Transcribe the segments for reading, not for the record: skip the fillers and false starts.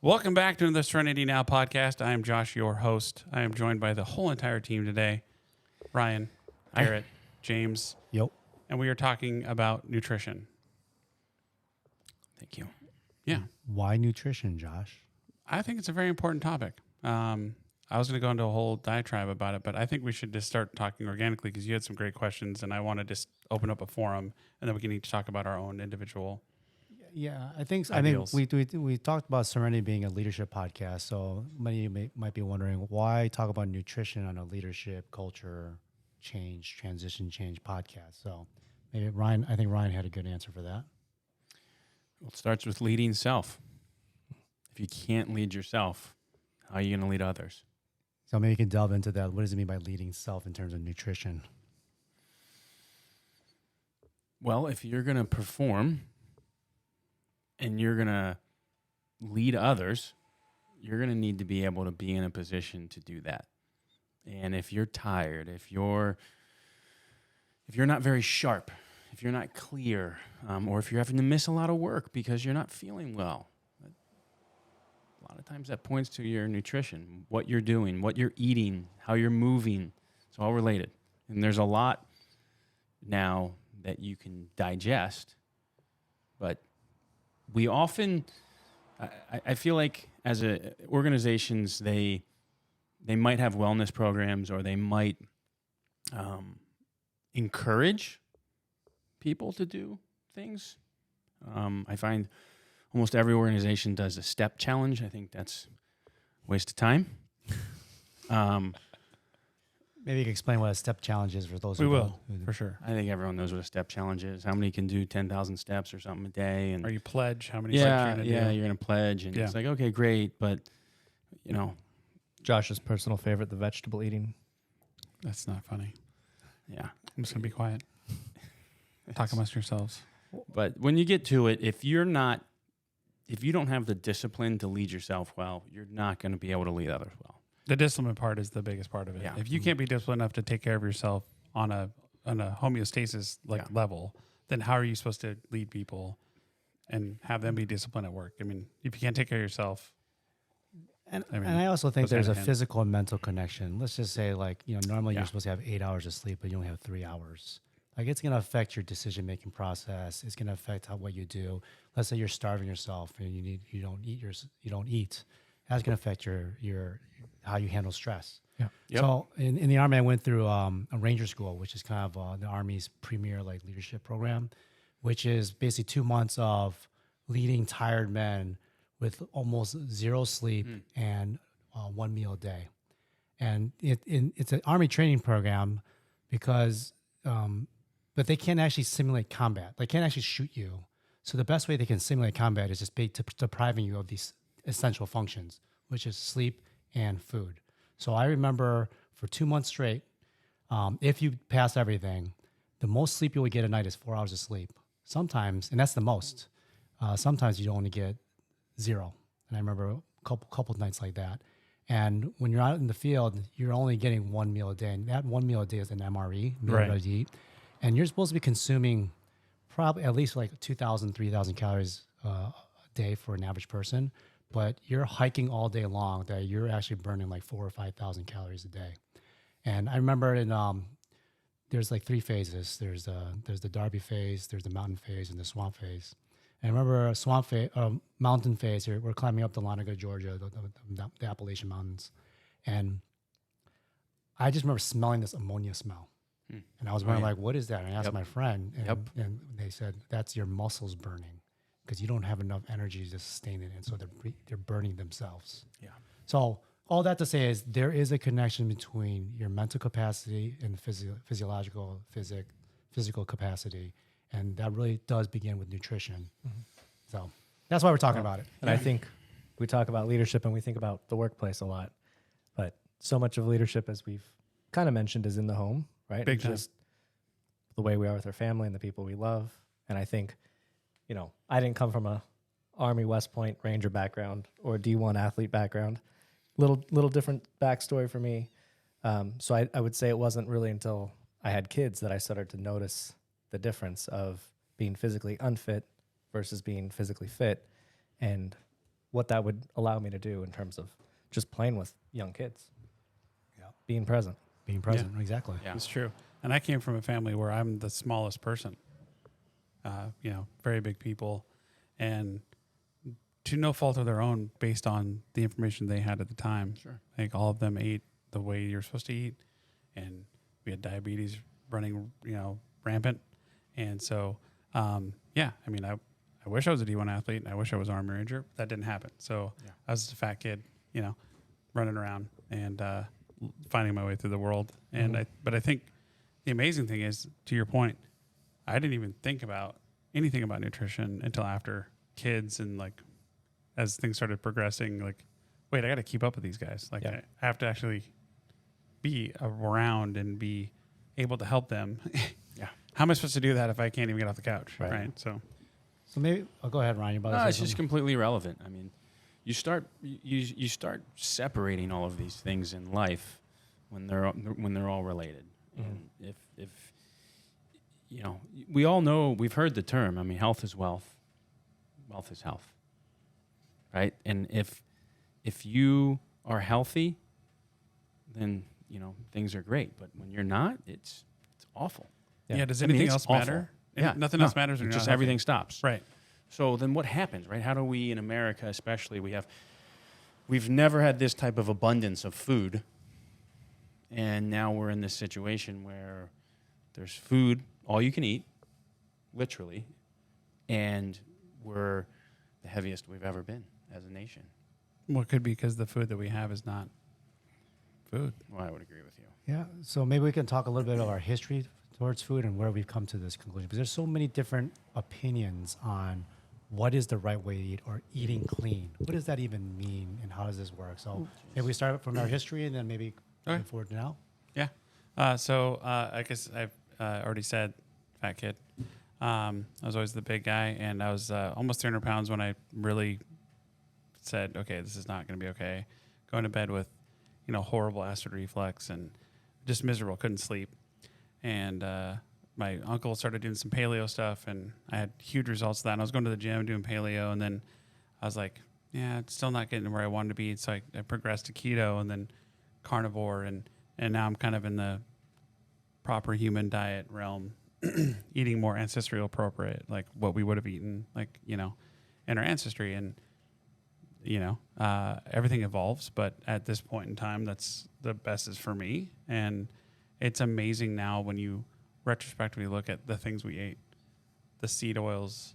Welcome back to the Tsorenity Now podcast. I am Josh, your host. I am joined by the whole entire team today. Ryan, Garrett, James. Yep. And we are talking about nutrition. Thank you. Yeah. Why nutrition, Josh? I think it's a very important topic. I was going to go into a whole diatribe about it, but I think we should just start talking organically because you had some great questions and I want to just open up a forum and then we can each talk about our own individual. Yeah, I think Ideals. we talked about Tsorenity being a leadership podcast. So many of you might be wondering why talk about nutrition on a leadership, culture, transition change podcast. So maybe I think Ryan had a good answer for that. Well, it starts with leading self. If you can't lead yourself, how are you going to lead others? So maybe you can delve into that. What does it mean by leading self in terms of nutrition? Well, if you're going to perform and you're going to lead others, you're going to need to be able to be in a position to do that. And if you're tired, if you're not very sharp, if you're not clear, or if you're having to miss a lot of work because you're not feeling well, a lot of times that points to your nutrition, what you're doing, what you're eating, how you're moving. It's all related. And there's a lot now that you can digest, but we often, I feel like as organizations, they might have wellness programs or they might encourage people to do things. I find almost every organization does a step challenge. I think that's a waste of time. Maybe you can explain what a step challenge is for those We who will, don't. for sure. I think everyone knows what a step challenge is. How many can do 10,000 steps or something a day? And Or you pledge how many steps you're going to do. you're going to pledge. And it's like, okay, great. But, Josh's personal favorite, the vegetable eating. That's not funny. yeah. I'm just going to be quiet. Talk amongst yourselves. But when you get to it, if you don't have the discipline to lead yourself well, you're not going to be able to lead others well. The discipline part is the biggest part of it. Yeah. If you can't be disciplined enough to take care of yourself on a homeostasis level, then how are you supposed to lead people and have them be disciplined at work? I mean, if you can't take care of yourself. And I also think goes there's a hand in hand. physical and mental connection. Let's just say, normally Yeah. you're supposed to have 8 hours of sleep, but you only have 3 hours. Like, it's going to affect your decision-making process. It's going to affect what you do. Let's say you're starving yourself and you don't eat. That's going to affect your how you handle stress. Yeah. Yep. So in the Army, I went through a Ranger School, which is kind of the Army's premier leadership program, which is basically 2 months of leading tired men with almost zero sleep and 1 meal a day. And it's an Army training program because, but they can't actually simulate combat. They can't actually shoot you. So the best way they can simulate combat is just depriving you of these essential functions, which is sleep and food. So I remember for 2 months straight, if you pass everything, the most sleep you would get at night is 4 hours of sleep. Sometimes, and that's the most. Sometimes you only get 0. And I remember a couple nights like that. And when you're out in the field, you're only getting 1 meal a day. And that 1 meal a day is an MRE, meal Right. ready to eat. And you're supposed to be consuming probably at least like 2,000, 3,000 calories a day for an average person. But you're hiking all day long that you're actually burning like 4,000 or 5,000 calories a day. And I remember there's like 3 phases. There's the Derby phase, there's the mountain phase, and the swamp phase. And I remember mountain phase here. We're climbing up the Lanaga, Georgia, the Appalachian Mountains. And I just remember smelling this ammonia smell. And I was wondering, like, what is that? And I asked my friend, and they said, that's your muscles burning because you don't have enough energy to sustain it. And so they're burning themselves. Yeah. So all that to say is there is a connection between your mental capacity and physical capacity. And that really does begin with nutrition. So that's why we're talking about it. And I think we talk about leadership and we think about the workplace a lot, but so much of leadership, as we've kind of mentioned, is in the home, right? Big And time. just the way we are with our family and the people we love. And I think, I didn't come from a Army West Point Ranger background or D1 athlete background. Little different backstory for me. So I would say it wasn't really until I had kids that I started to notice the difference of being physically unfit versus being physically fit, and what that would allow me to do in terms of just playing with young kids. Yeah. Being present. Being present, exactly. Yeah. It's true. And I came from a family where I'm the smallest person. Very big people, and to no fault of their own, based on the information they had at the time. Sure. I think all of them ate the way you're supposed to eat, and we had diabetes running, rampant. And so, I wish I was a D1 athlete, and I wish I was an Army Ranger. That didn't happen. So I was just a fat kid, running around and finding my way through the world. And I think the amazing thing is, to your point, I didn't even think about anything about nutrition until after kids, and like as things started progressing, like, wait, I got to keep up with these guys. Like I have to actually be around and be able to help them. Yeah. How am I supposed to do that if I can't even get off the couch? Right. So maybe I'll go ahead, Ryan. You're about to say It's just something? completely irrelevant. I mean, you start separating all of these things in life when they're all related. And if we all know, we've heard the term. I mean, health is wealth. Wealth is health. Right? And if you are healthy, then things are great. But when you're not, it's awful. yeah, does I mean, anything it's else awful. matter? Yeah, Nothing else matters when It's you're just not everything healthy. stops. Right. So then what happens, right? How do we in America, especially, we've never had this type of abundance of food. And now we're in this situation where there's food, all you can eat, literally, and we're the heaviest we've ever been as a nation. Well, it could be because the food that we have is not food. Well, I would agree with you. Yeah. So maybe we can talk a little bit of our history towards food and where we've come to this conclusion. Because there's so many different opinions on what is the right way to eat or eating clean. What does that even mean, and how does this work? So maybe we start from our history and then maybe Okay. move forward to now. Yeah. I guess I've already said fat kid. I was always the big guy, and I was almost 300 pounds when I really said, okay, this is not going to be okay. Going to bed with, horrible acid reflux and just miserable, couldn't sleep. And my uncle started doing some paleo stuff, and I had huge results of that. And I was going to the gym doing paleo, and then I was like, yeah, it's still not getting where I wanted to be. So I progressed to keto and then carnivore, and now I'm kind of in the proper human diet realm, eating more ancestral appropriate, like what we would have eaten, like, in our ancestry. And, everything evolves, but at this point in time, that's the best is for me. And it's amazing now when you retrospectively look at the things we ate, the seed oils,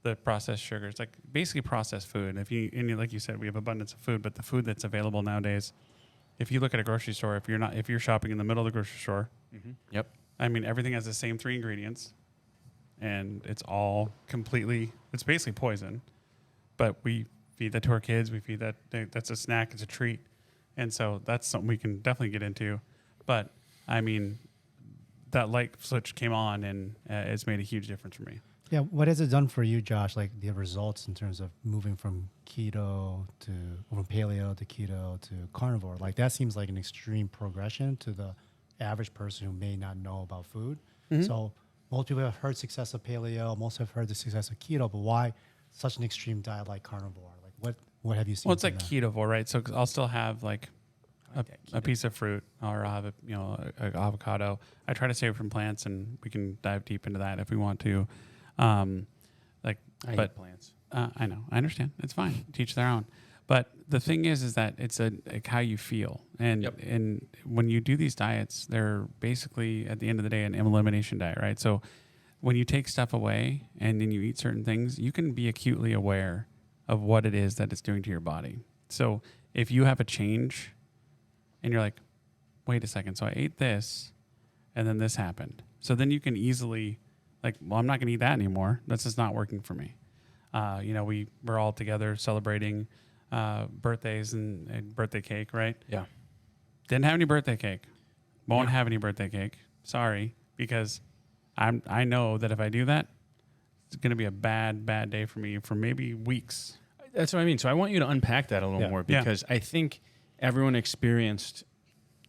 the processed sugars, like basically processed food. Like you said, we have abundance of food, but the food that's available nowadays, if you look at a grocery store, if you're shopping in the middle of the grocery store, Yep. I mean, everything has the same 3 ingredients, and it's all it's basically poison, but we feed that to our kids. We feed that, that's a snack, it's a treat. And so that's something we can definitely get into. But I mean, that light switch came on, and it's made a huge difference for me. Yeah. What has it done for you, Josh? Like the results in terms of moving from paleo to keto to carnivore? Like that seems like an extreme progression to the average person who may not know about food. So most people have heard success of paleo, most have heard the success of keto, but why such an extreme diet like carnivore? Like what have you seen? Well, it's from like that? ketovore, right? So I'll still have like a keto. piece of fruit, or I'll have an avocado. I try to stay away from plants, and we can dive deep into that if we want to. I eat plants. I know, I understand. It's fine. Teach their own. But the thing is that it's like how you feel, and Yep. and when you do these diets, they're basically at the end of the day an elimination diet, right? So when you take stuff away and then you eat certain things, you can be acutely aware of what it is that it's doing to your body. So if you have a change, and you're like, wait a second, so I ate this, and then this happened. So then you can easily, like, well, I'm not going to eat that anymore. That's just not working for me. We're all together celebrating birthdays and birthday cake, right? Yeah. Didn't have any birthday cake. Won't have any birthday cake. Sorry, because I know that if I do that, it's going to be a bad day for me for maybe weeks. That's what I mean. So I want you to unpack that a little more, because I think everyone experienced,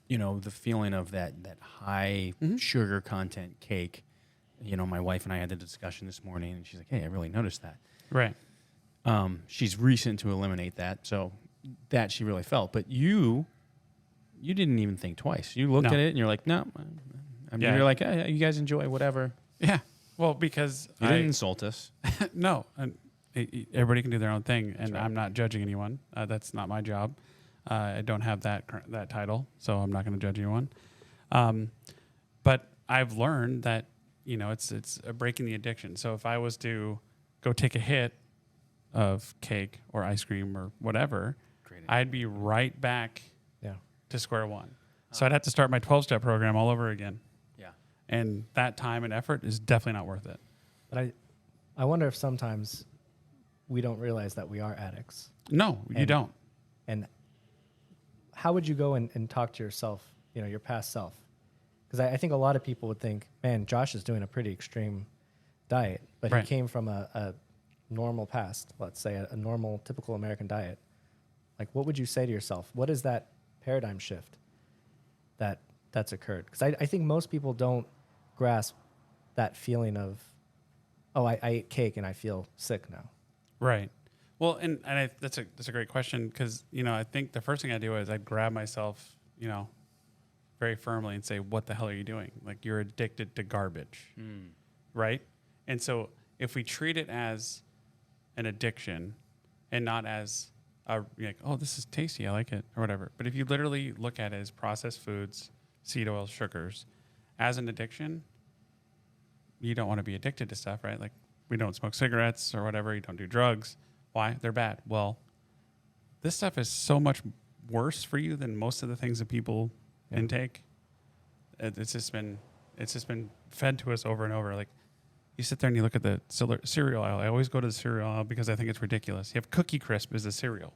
the feeling of that high sugar content cake. My wife and I had the discussion this morning, and she's like, hey, I really noticed that. Right. She's recent to eliminate that, so that she really felt. But you didn't even think twice. You looked No. at it and you're like, no. I mean, Yeah. you're like, hey, you guys enjoy whatever. Yeah. Well, because You didn't insult us. no, and everybody can do their own thing, and right. I'm not judging anyone. That's not my job. I don't have that title, so I'm not going to judge anyone. But I've learned that it's breaking the addiction. So if I was to go take a hit of cake or ice cream or whatever, Great. I'd be right back Yeah. to square one. So I'd have to start my 12-step program all over again. Yeah. And that time and effort is definitely not worth it. But I wonder if sometimes we don't realize that we are addicts. No, you And- don't. And how would you go and talk to yourself, your past self? Because I think a lot of people would think, man, Josh is doing a pretty extreme diet, but Right. he came from a normal past, let's say a normal, typical American diet. Like, what would you say to yourself? What is that paradigm shift that's occurred? Because I think most people don't grasp that feeling of, oh, I ate cake and I feel sick now. Right. Well, that's a great question because I think the first thing I do is I'd grab myself, very firmly and say, "What the hell are you doing? Like you're addicted to garbage, right?" And so if we treat it as an addiction and not as oh, this is tasty, I like it or whatever. But if you literally look at it as processed foods, seed oils, sugars, as an addiction, you don't want to be addicted to stuff, right? Like we don't smoke cigarettes or whatever. You don't do drugs. Why? They're bad. Well, this stuff is so much worse for you than most of the things that people intake. It's just been fed to us over and over. Like you sit there and you look at the cereal aisle. I always go to the cereal aisle because I think it's ridiculous. You have Cookie Crisp as a cereal.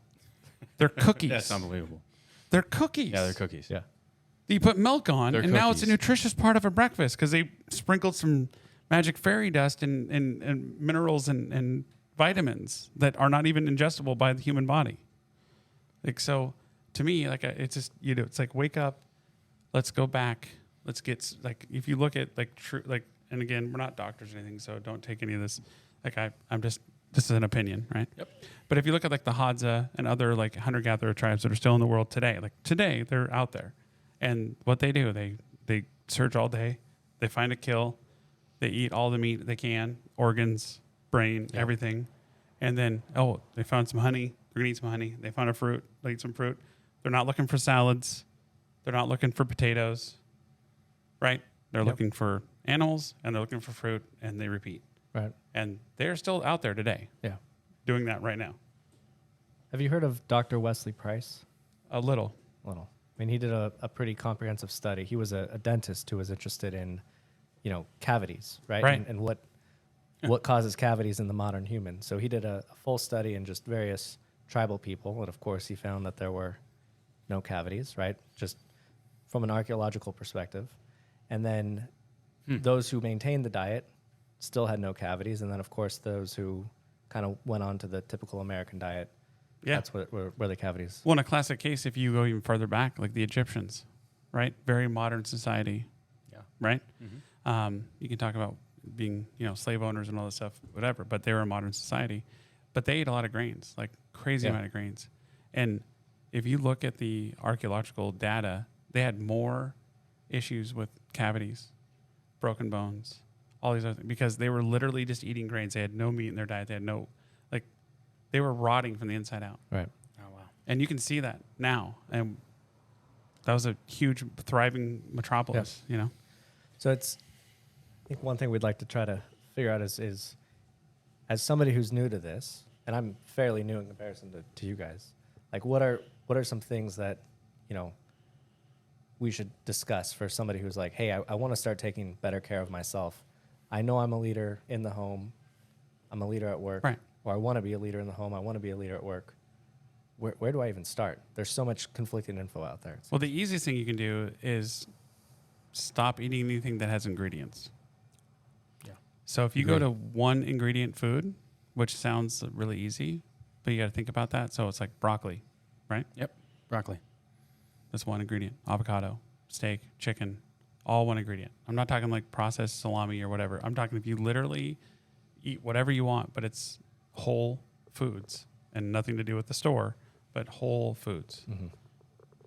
They're cookies. That's unbelievable. They're cookies. Yeah, they're cookies. Yeah. You put milk on, They're and now it's a cookies. nutritious part of a breakfast because they sprinkled some magic fairy dust and minerals and vitamins that are not even ingestible by the human body. Like so, to me, like it's just it's like wake up, let's go back, let's get like if you look at like true like and again we're not doctors or anything, so don't take any of this. Like I'm just this is an opinion, right? Yep. But if you look at like the Hadza and other like hunter-gatherer tribes that are still in the world today, like today they're out there. And what they do, they search all day, they find a kill, they eat all the meat they can, organs, brain, everything. And then, they found some honey, they're gonna eat some honey. They found a fruit, they eat some fruit. They're not looking for salads, they're not looking for potatoes, right? They're looking for animals and they're looking for fruit and they repeat. Right. And they're still out there today Yeah. doing that right now. Have you heard of Dr. Wesley Price? A little. Little. I mean, he did a pretty comprehensive study. He was a dentist who was interested in, cavities, right? Right. And what causes cavities in the modern human. So he did a full study in just various tribal people. And of course, he found that there were no cavities, right? Just from an archaeological perspective. And then those who maintained the diet still had no cavities. And then, of course, those who kind of went on to the typical American diet, Yeah. that's where the cavities. Well, in a classic case, if you go even further back, like the Egyptians, right? Very modern society. Yeah. Right? You can talk about being, slave owners and all this stuff, whatever, but they were a modern society. But they ate a lot of grains, like crazy amount of grains. And if you look at the archaeological data, they had more issues with cavities, broken bones, all these other things, because they were literally just eating grains. They had no meat in their diet. They had no, they were rotting from the inside out. Right. Oh, wow. And you can see that now. And that was a huge, thriving metropolis, So I think one thing we'd like to try to figure out is as somebody who's new to this, and I'm fairly new in comparison to you guys, like what are some things that, we should discuss for somebody who's like, hey, I want to start taking better care of myself. I know I'm a leader in the home. I'm a leader at work. Right. Or I want to be a leader in the home. I want to be a leader at work. Where do I even start? There's so much conflicting info out there. Well, the easiest thing you can do is stop eating anything that has ingredients. Yeah. So if you go to one ingredient food, which sounds really easy, but you got to think about that. So it's like broccoli, right? Yep. Broccoli. That's one ingredient. Avocado, steak, chicken, all one ingredient. I'm not talking like processed salami or whatever. I'm talking if you literally eat whatever you want, but it's whole foods and nothing to do with the store, but whole foods,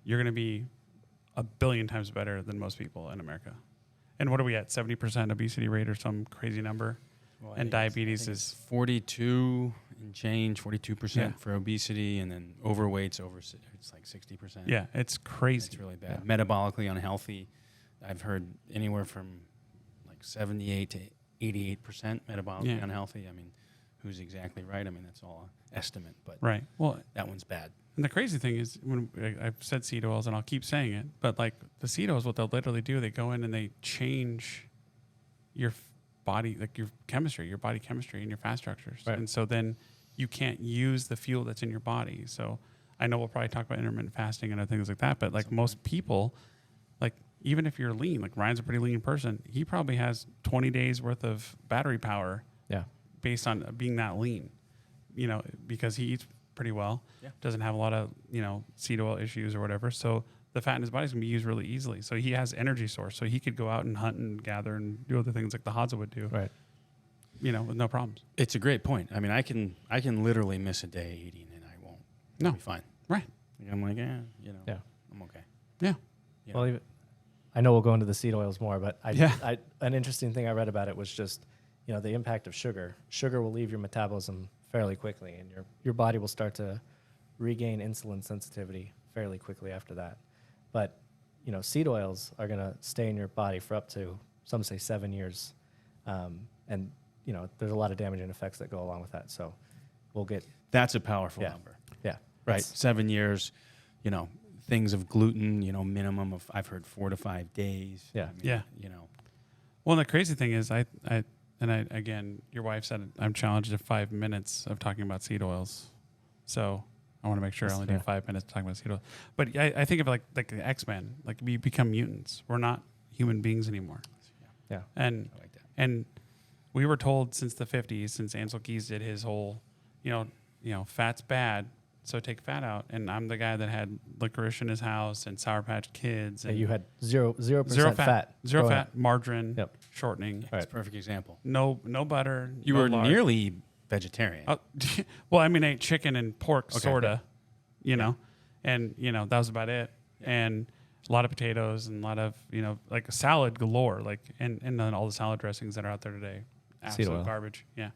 you're going to be a billion times better than most people in America. And what are we at? 70% obesity rate or some crazy number? Well, And diabetes is 42 and change, 42% Yeah. for obesity, and then overweight's it's like 60%. yeah, it's crazy. It's really bad. Metabolically unhealthy. I've heard anywhere from like 78 to 88% metabolically unhealthy. I mean, who's exactly right? I mean, that's all an estimate, but Right. Well, that one's bad. and the crazy thing is, when I've said seed oils, and I'll keep saying it, but like the seed oils, what they'll literally do, they go in and they change your body, like your chemistry, your body chemistry, and your fat structures, Right. and so then you can't use the fuel that's in your body. So I know we'll probably talk about intermittent fasting and other things like that, but like most people, like even if you're lean, like Ryan's a pretty lean person, he probably has 20 days worth of battery power Yeah. based on being that lean, because he eats pretty well, doesn't have a lot of, seed oil issues or whatever. So the fat in his body is going to be used really easily. So he has energy source. So he could go out and hunt and gather and do other things like the Hadza would do, Right. with no problems. It's a great point. I mean, I can literally miss a day eating and I won't. No. I'll be fine. Right. I'm like, Yeah. I'm okay. Yeah. You Well, know? even, I know we'll go into the seed oils more, but Yeah. an interesting thing I read about it was just, the impact of sugar. Sugar will leave your metabolism fairly quickly, and your body will start to regain insulin sensitivity fairly quickly after that. But, seed oils are going to stay in your body for up to, some say, 7 years. And, there's a lot of damaging effects that go along with that. So we'll get, That's a powerful Yeah. number. yeah. Right. 7 years, things of gluten, minimum of, I've heard 4 to 5 days. Yeah. I mean, Yeah. Well, and the crazy thing is, again, your wife said I'm challenged to 5 minutes of talking about seed oils. So I want to make sure I only do 5 minutes talking about seed oils. But I think of it like the X-Men, like we become mutants. We're not human beings anymore. Yeah. And I like that. and we were told since the 50s, since Ansel Keys did his whole, fat's bad, so take fat out. And I'm the guy that had licorice in his house and Sour Patch Kids. And You had 0% zero fat. Zero growing fat, up. margarine, Yep. shortening. That's a perfect example. No butter. You no were lard. nearly vegetarian. Well, I mean, I ate chicken and pork, Okay. sorta, and that was about it. Yeah. And a lot of potatoes and a lot of like a salad galore, like and then all the salad dressings that are out there today, Seed absolute oil. garbage. Yeah,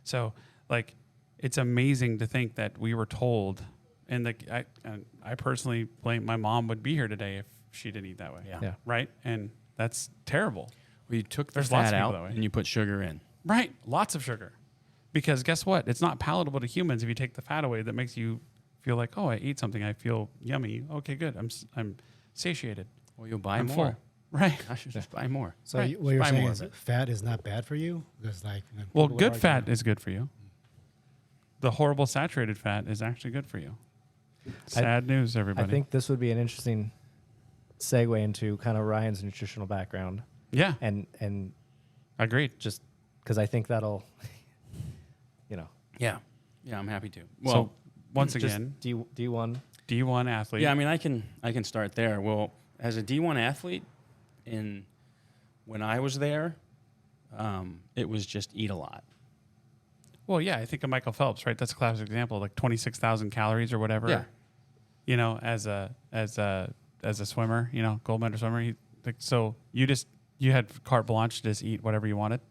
so like it's amazing to think that we were told, and I personally blame my mom would be here today if she didn't eat that way. Yeah. Yeah. Right, and that's terrible. Well, you took the There's lots fat of people out that way. and you put sugar in. Right, lots of sugar, because guess what? It's not palatable to humans if you take the fat away. That makes you feel like, oh, I ate something. I feel yummy. Okay, good. I'm satiated. Well, you'll buy I'm more. full. Right. I should just buy more. So Right. what you're Buy saying more is of it. fat is not bad for you? Because Well, people good would fat argue- is good for you. The horrible saturated fat is actually good for you. Sad news, everybody. I think this would be an interesting segue into kind of Ryan's nutritional background, Yeah, and agreed. just because I think that'll, Yeah. Yeah, I'm happy to. Well, Well, once just again, D1. D1 athlete. yeah, I mean, I can start there. Well, as a D1 athlete, when I was there, it was just eat a lot. Well, yeah, I think of Michael Phelps, right? That's a classic example, like 26,000 calories or whatever. Yeah. As a swimmer, gold medal swimmer. So you had carte blanche to just eat whatever you wanted.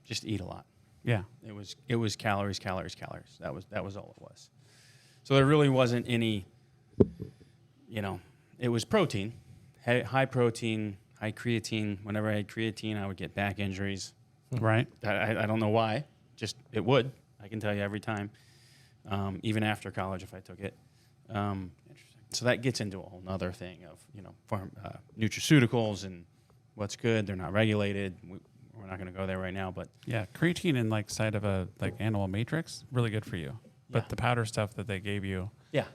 Just eat a lot. Yeah. It was calories. That was all it was. So there really wasn't any, it was protein, high protein, high creatine. Whenever I had creatine, I would get back injuries. Right. I don't know why. Just it would. I can tell you every time, even after college if I took it. So that gets into a whole nother thing of nutraceuticals and what's good. They're not regulated. We're not going to go there right now, but Yeah. Creatine in side of a animal matrix, really good for you. But Yeah. the powder stuff that they gave you, yeah,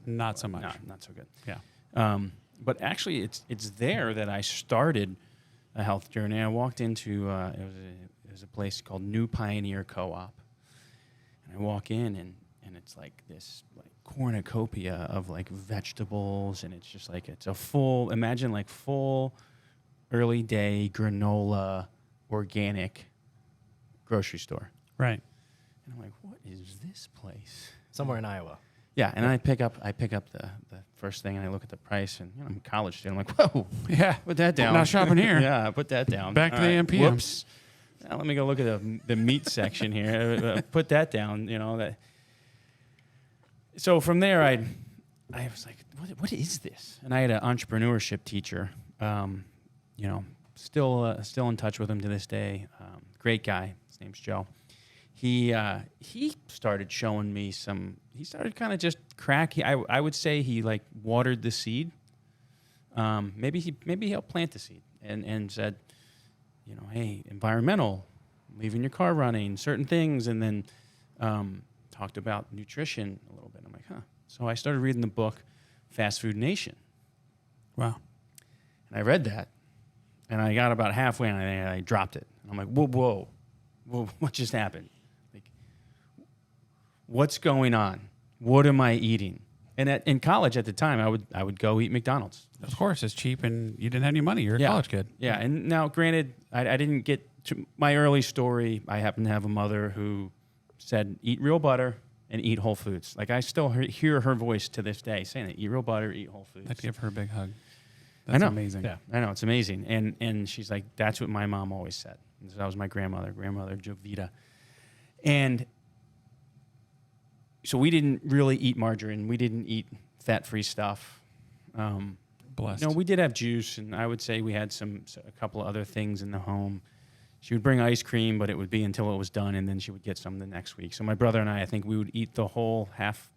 not so much. not so good. Yeah. But actually, it's there that I started a health journey. I walked into it was a place called New Pioneer Co-op, and I walk in and it's like this cornucopia of vegetables, and it's just it's a full early day granola organic grocery store. Right. And I'm like, what is this place? Somewhere in Iowa. Yeah, and I pick up the first thing, and I look at the price, and I'm a college student. I'm like, whoa, Yeah. put that down. Not shopping here. Yeah, put that down. Back to All the right, AMPM. Whoops. Now let me go look at the meat section here. Put that down. That. So from there, I was like, what is this? And I had an entrepreneurship teacher. Still in touch with him to this day. Great guy. His name's Joe. He started showing me some. He started kind of just crack. I would say he like watered the seed. Maybe he helped plant the seed and said, hey, environmental, leaving your car running, certain things, and then talked about nutrition a little bit. I'm like, huh. So I started reading the book, Fast Food Nation. Wow. And I read that, and I got about halfway, and I dropped it. And I'm like, whoa, what just happened? Like, what's going on? What am I eating? And in college at the time, I would go eat McDonald's. Of course, it's cheap, and you didn't have any money. You're a college kid. Yeah, and now, granted, I didn't get to my early story. I happen to have a mother who said, eat real butter and eat whole foods. Like, I still hear her voice to this day saying that, eat real butter, eat whole foods. I'd give her a big hug. I That's know. amazing. Yeah, I know. It's amazing. And she's like, that's what my mom always said. And so that was my grandmother Jovita. And so we didn't really eat margarine. We didn't eat fat-free stuff. Blessed. We did have juice, and I would say we had a couple of other things in the home. She would bring ice cream, but it would be until it was done, and then she would get some the next week. So my brother and I think we would eat the whole half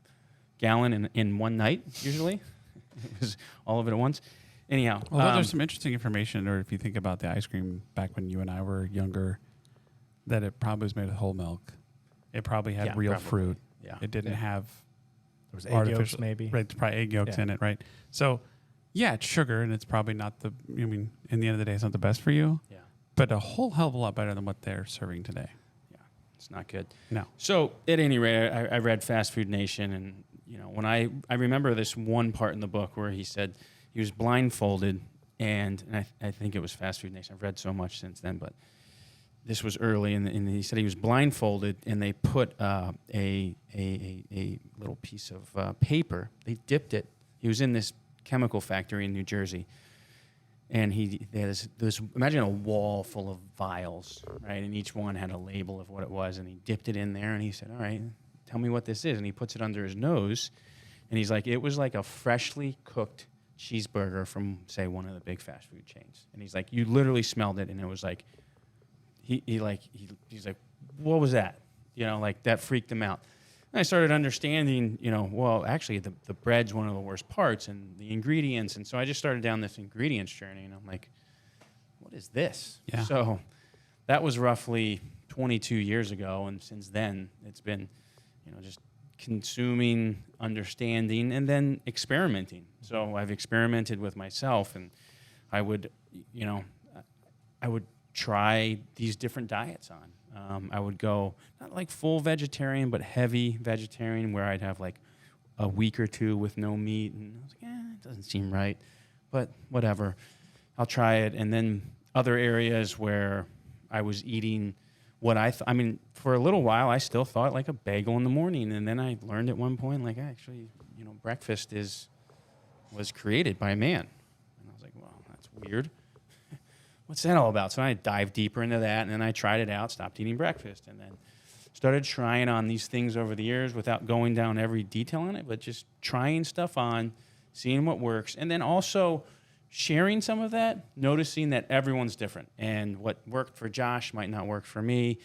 gallon in one night, usually. It was all of it at once. Anyhow. Well, there's some interesting information, or if you think about the ice cream back when you and I were younger, that it probably was made with whole milk. It probably had real probably. fruit. Yeah. It didn't have There was egg yolks, maybe. Right, probably egg yolks Yeah. in it, right? So, yeah, it's sugar, and it's probably not in the end of the day, it's not the best for you, Yeah. but a whole hell of a lot better than what they're serving today. Yeah. It's not good. No. So at any rate, I read Fast Food Nation, and when I remember this one part in the book where he said he was blindfolded, and I think it was Fast Food Nation. I've read so much since then, but this was early, and he said he was blindfolded, and they put a little piece of paper. They dipped it. He was in this chemical factory in New Jersey, and they had this imagine a wall full of vials, right? And each one had a label of what it was, and he dipped it in there, and he said, all right, tell me what this is. And he puts it under his nose, and he's like, it was like a freshly cooked cheeseburger from, say, one of the big fast food chains. And he's like, you literally smelled it, and it was like, he's like, what was that? Like that freaked him out. And I started understanding, well, actually the bread's one of the worst parts, and the ingredients. And so I just started down this ingredients journey, and I'm like, what is this? Yeah. So that was roughly 22 years ago. And since then it's been, just consuming, understanding, and then experimenting. So I've experimented with myself, and I would try these different diets on. I would go not like full vegetarian, but heavy vegetarian, where I'd have like a week or two with no meat, and I was like, it doesn't seem right, but whatever, I'll try it. And then other areas where I was eating what for a little while, I still thought like a bagel in the morning, and then I learned at one point, like, actually, breakfast was created by man, and I was like, well, that's weird. What's that all about? So I dived deeper into that, and then I tried it out, stopped eating breakfast, and then started trying on these things over the years without going down every detail on it, but just trying stuff on, seeing what works, and then also sharing some of that, noticing that everyone's different, and what worked for Josh might not work for me.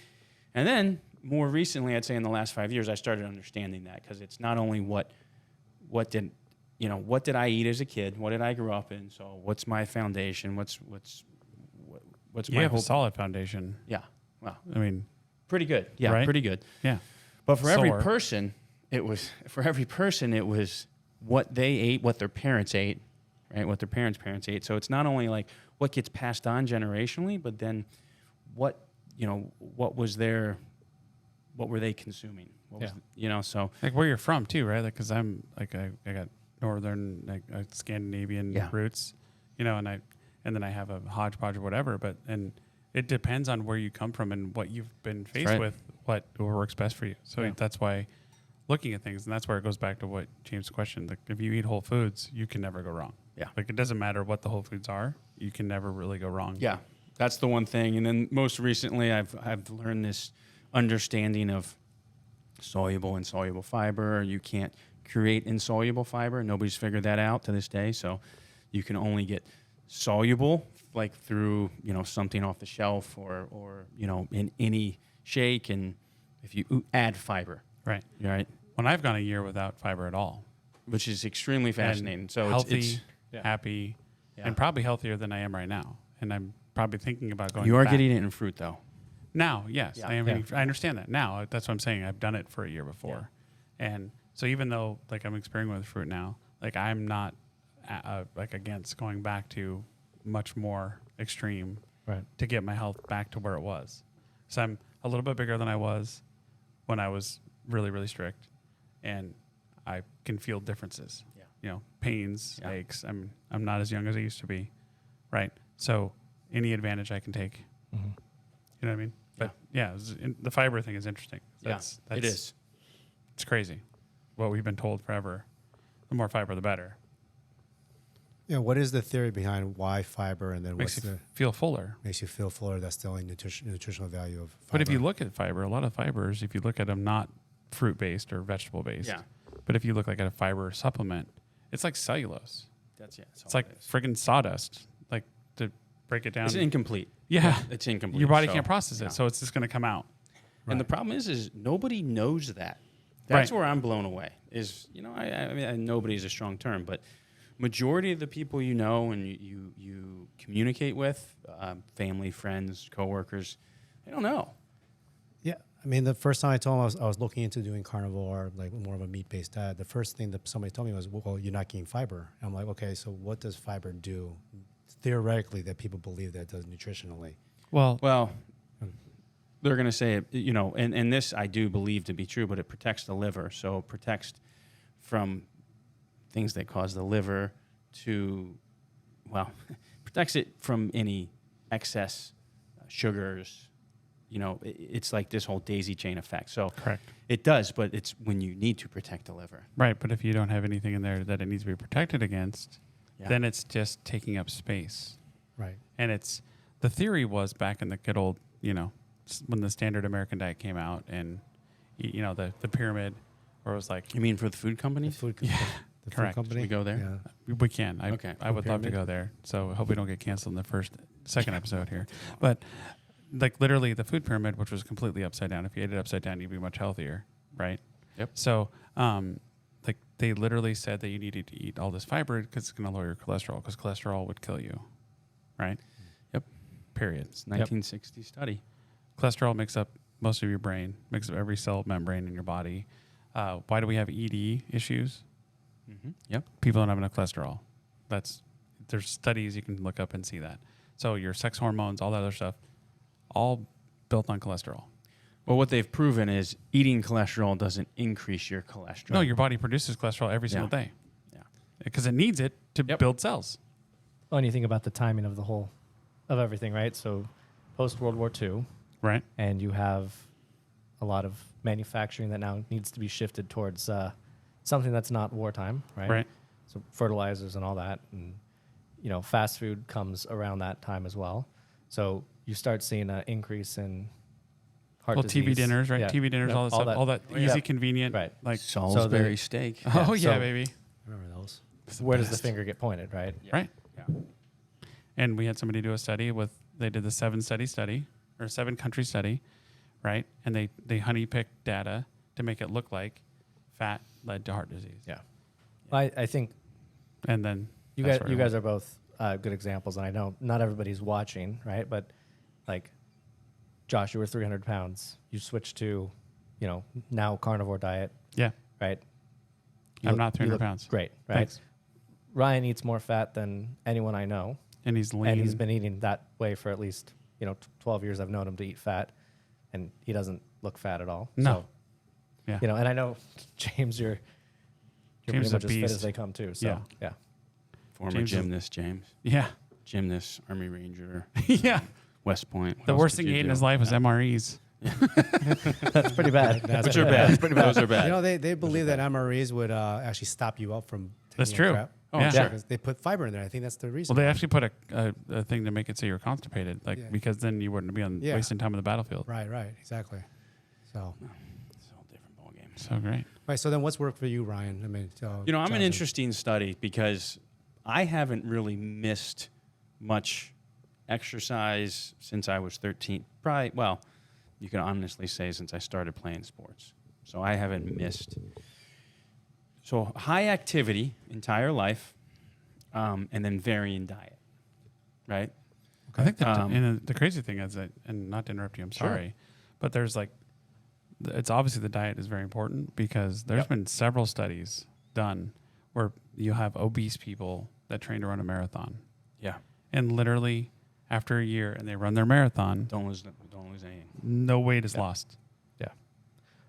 And then more recently, I'd say in the last 5 years, I started understanding that, because it's not only what did I eat as a kid, what did I grow up in, so what's my foundation, what's You my have hope? a solid foundation. Yeah, well, I mean, pretty good. Yeah, Right? pretty good. yeah. But for every Sore. person, it was what they ate, what their parents ate, right? What their parents ate. So it's not only like what gets passed on generationally, but then what were they consuming? So Like where you're from too, right? Like, cause I'm like, I got northern, like Scandinavian Yeah. roots, and then I have a hodgepodge or whatever, and it depends on where you come from and what you've been faced right. with, what works best for you. So Yeah. that's why looking at things, and that's where it goes back to what James questioned. Like if you eat whole foods, you can never go wrong. Yeah. Like it doesn't matter what the whole foods are, you can never really go wrong. Yeah, that's the one thing. And then most recently, I've learned this understanding of soluble and insoluble fiber. You can't create insoluble fiber. Nobody's figured that out to this day. So you can only get soluble, like through something off the shelf or in any shake. And if you add fiber, Right. right, When I've gone a year without fiber at all, which is extremely fascinating. So healthy, it's happy, Yeah. and probably healthier than I am right now. And I'm probably thinking about going you are back. getting it in fruit though. Now, yes, Yeah. I am. Yeah. I understand that now. That's what I'm saying. I've done it for a year before, and so even though like I'm experimenting with fruit now, like I'm not like against going back to much more extreme Right. to get my health back to where it was. So I'm a little bit bigger than I was when I was really, really strict, and I can feel differences. Yeah. Pains, Yeah. aches. I'm not as young as I used to be, right? So any advantage I can take. Mm-hmm. You know what I mean? But yeah, the fiber thing is interesting. That's it is. It's crazy. What we've been told forever. The more fiber, the better. Yeah, what is the theory behind why fiber, and then Makes what's you the feel fuller. makes you feel fuller? That's the only nutritional value of fiber. But if you look at fiber, a lot of fibers, if you look at them not fruit based or vegetable based, Yeah. but if you look like at a fiber supplement, it's like cellulose. That's It's like friggin' sawdust. Like to break it down. it's incomplete. yeah, It's incomplete. your body So, can't process it, yeah. so it's just going to come out. And the Right. problem is nobody knows that. That's Right. where I'm blown away. Is I mean nobody is a strong term, but majority of the people you know and you communicate with, family, friends, coworkers, they don't know. Yeah, I mean, the first time I told him I was looking into doing carnivore, like more of a meat-based diet, the first thing that somebody told me was, well, you're not getting fiber. And I'm like, okay, so what does fiber do theoretically that people believe that it does nutritionally? Well, they're going to say it, and this I do believe to be true, but it protects the liver. So it protects from things that cause the liver to, protects it from any excess sugars. It's like this whole daisy chain effect. So Correct. it does, but it's when you need to protect the liver. Right, but if you don't have anything in there that it needs to be protected against, Yeah. then it's just taking up space. Right. And the theory was back in the good old, when the standard American diet came out, and the pyramid, where it was like, You mean for the food The companies? food, Yeah, the food correct. company. Should we go there? Yeah. we can. Okay. I would love to pyramid. go there. So I hope we don't get canceled in the second episode here. But like literally the food pyramid, which was completely upside down. If you ate it upside down, you'd be much healthier, right? Yep. So like they literally said that you needed to eat all this fiber because it's going to lower your cholesterol, because cholesterol would kill you, right? Yep. Period. It's 1960 study. Cholesterol makes up most of your brain, makes up every cell membrane in your body. Why do we have ED issues? Yep. People don't have enough cholesterol. There's studies you can look up and see that. So your sex hormones, all that other stuff, all built on cholesterol. Well, what they've proven is eating cholesterol doesn't increase your cholesterol. No, your body produces cholesterol every single day. Yeah. Because it needs it to Yep. build cells. Well, and you think about the timing of of everything, right? So post World War II, Right. and you have a lot of manufacturing that now needs to be shifted towards something that's not wartime, right? Right. So fertilizers and all that, and fast food comes around that time as well. So you start seeing an increase in heart Well, disease. TV dinners, right? Yeah. TV dinners, Yep, all that stuff, all that easy, Yeah. convenient, Right. like, Salisbury steak. oh yeah, so- baby, I remember those. Where does the best. finger get pointed, right? right? Yeah. And we had somebody do a study they did the 7-country study, right? And they honey picked data to make it look like fat led to heart disease. Yeah. Well, I think And then you that's guys where you it guys went. are both good examples, and I know not everybody's watching, right? But like, Josh, you were 300 pounds. You switched to, now carnivore diet, Yeah, right? I'm not you 300 look pounds. Great, right? Thanks. Ryan eats more fat than anyone I know, And he's lean. and he's been eating that way for at least 12 years. I've known him to eat fat, and he doesn't look fat at all. No. So, Yeah. and I know James, you're James is pretty a much as fit beast. as they come too. So yeah. Former James is- gymnast, James. Yeah. Gymnast, Army Ranger. Yeah. West Point. What The else worst could thing you he ate in do? his life was MREs. That's pretty bad. Which are bad. Those are bad. You know, they believe that MREs would actually stop you up from taking That's a true. crap. Oh, Yeah. sure. Because they put fiber in there. I think that's the reason. Well, they actually put a thing to make it so you're constipated, like Yeah. because then you wouldn't be wasting time on the battlefield. Right, exactly. So, It's a whole different ballgame. So great. right. So then, what's worked for you, Ryan? I mean, I'm an Johnson. interesting study because I haven't really missed much exercise since I was 13. Probably, well, you can honestly say since I started playing sports. So I haven't missed. So high activity entire life, and then varying diet, right? I think that, Um, and the crazy thing is that, and not to interrupt you, I'm Sure. sorry, but there's like, it's obviously the diet is very important because there's Yep. been several studies done where you have obese people that train to run a marathon, Yeah. and literally after a year and they run their marathon, Don't lose any. no weight is Yeah. lost.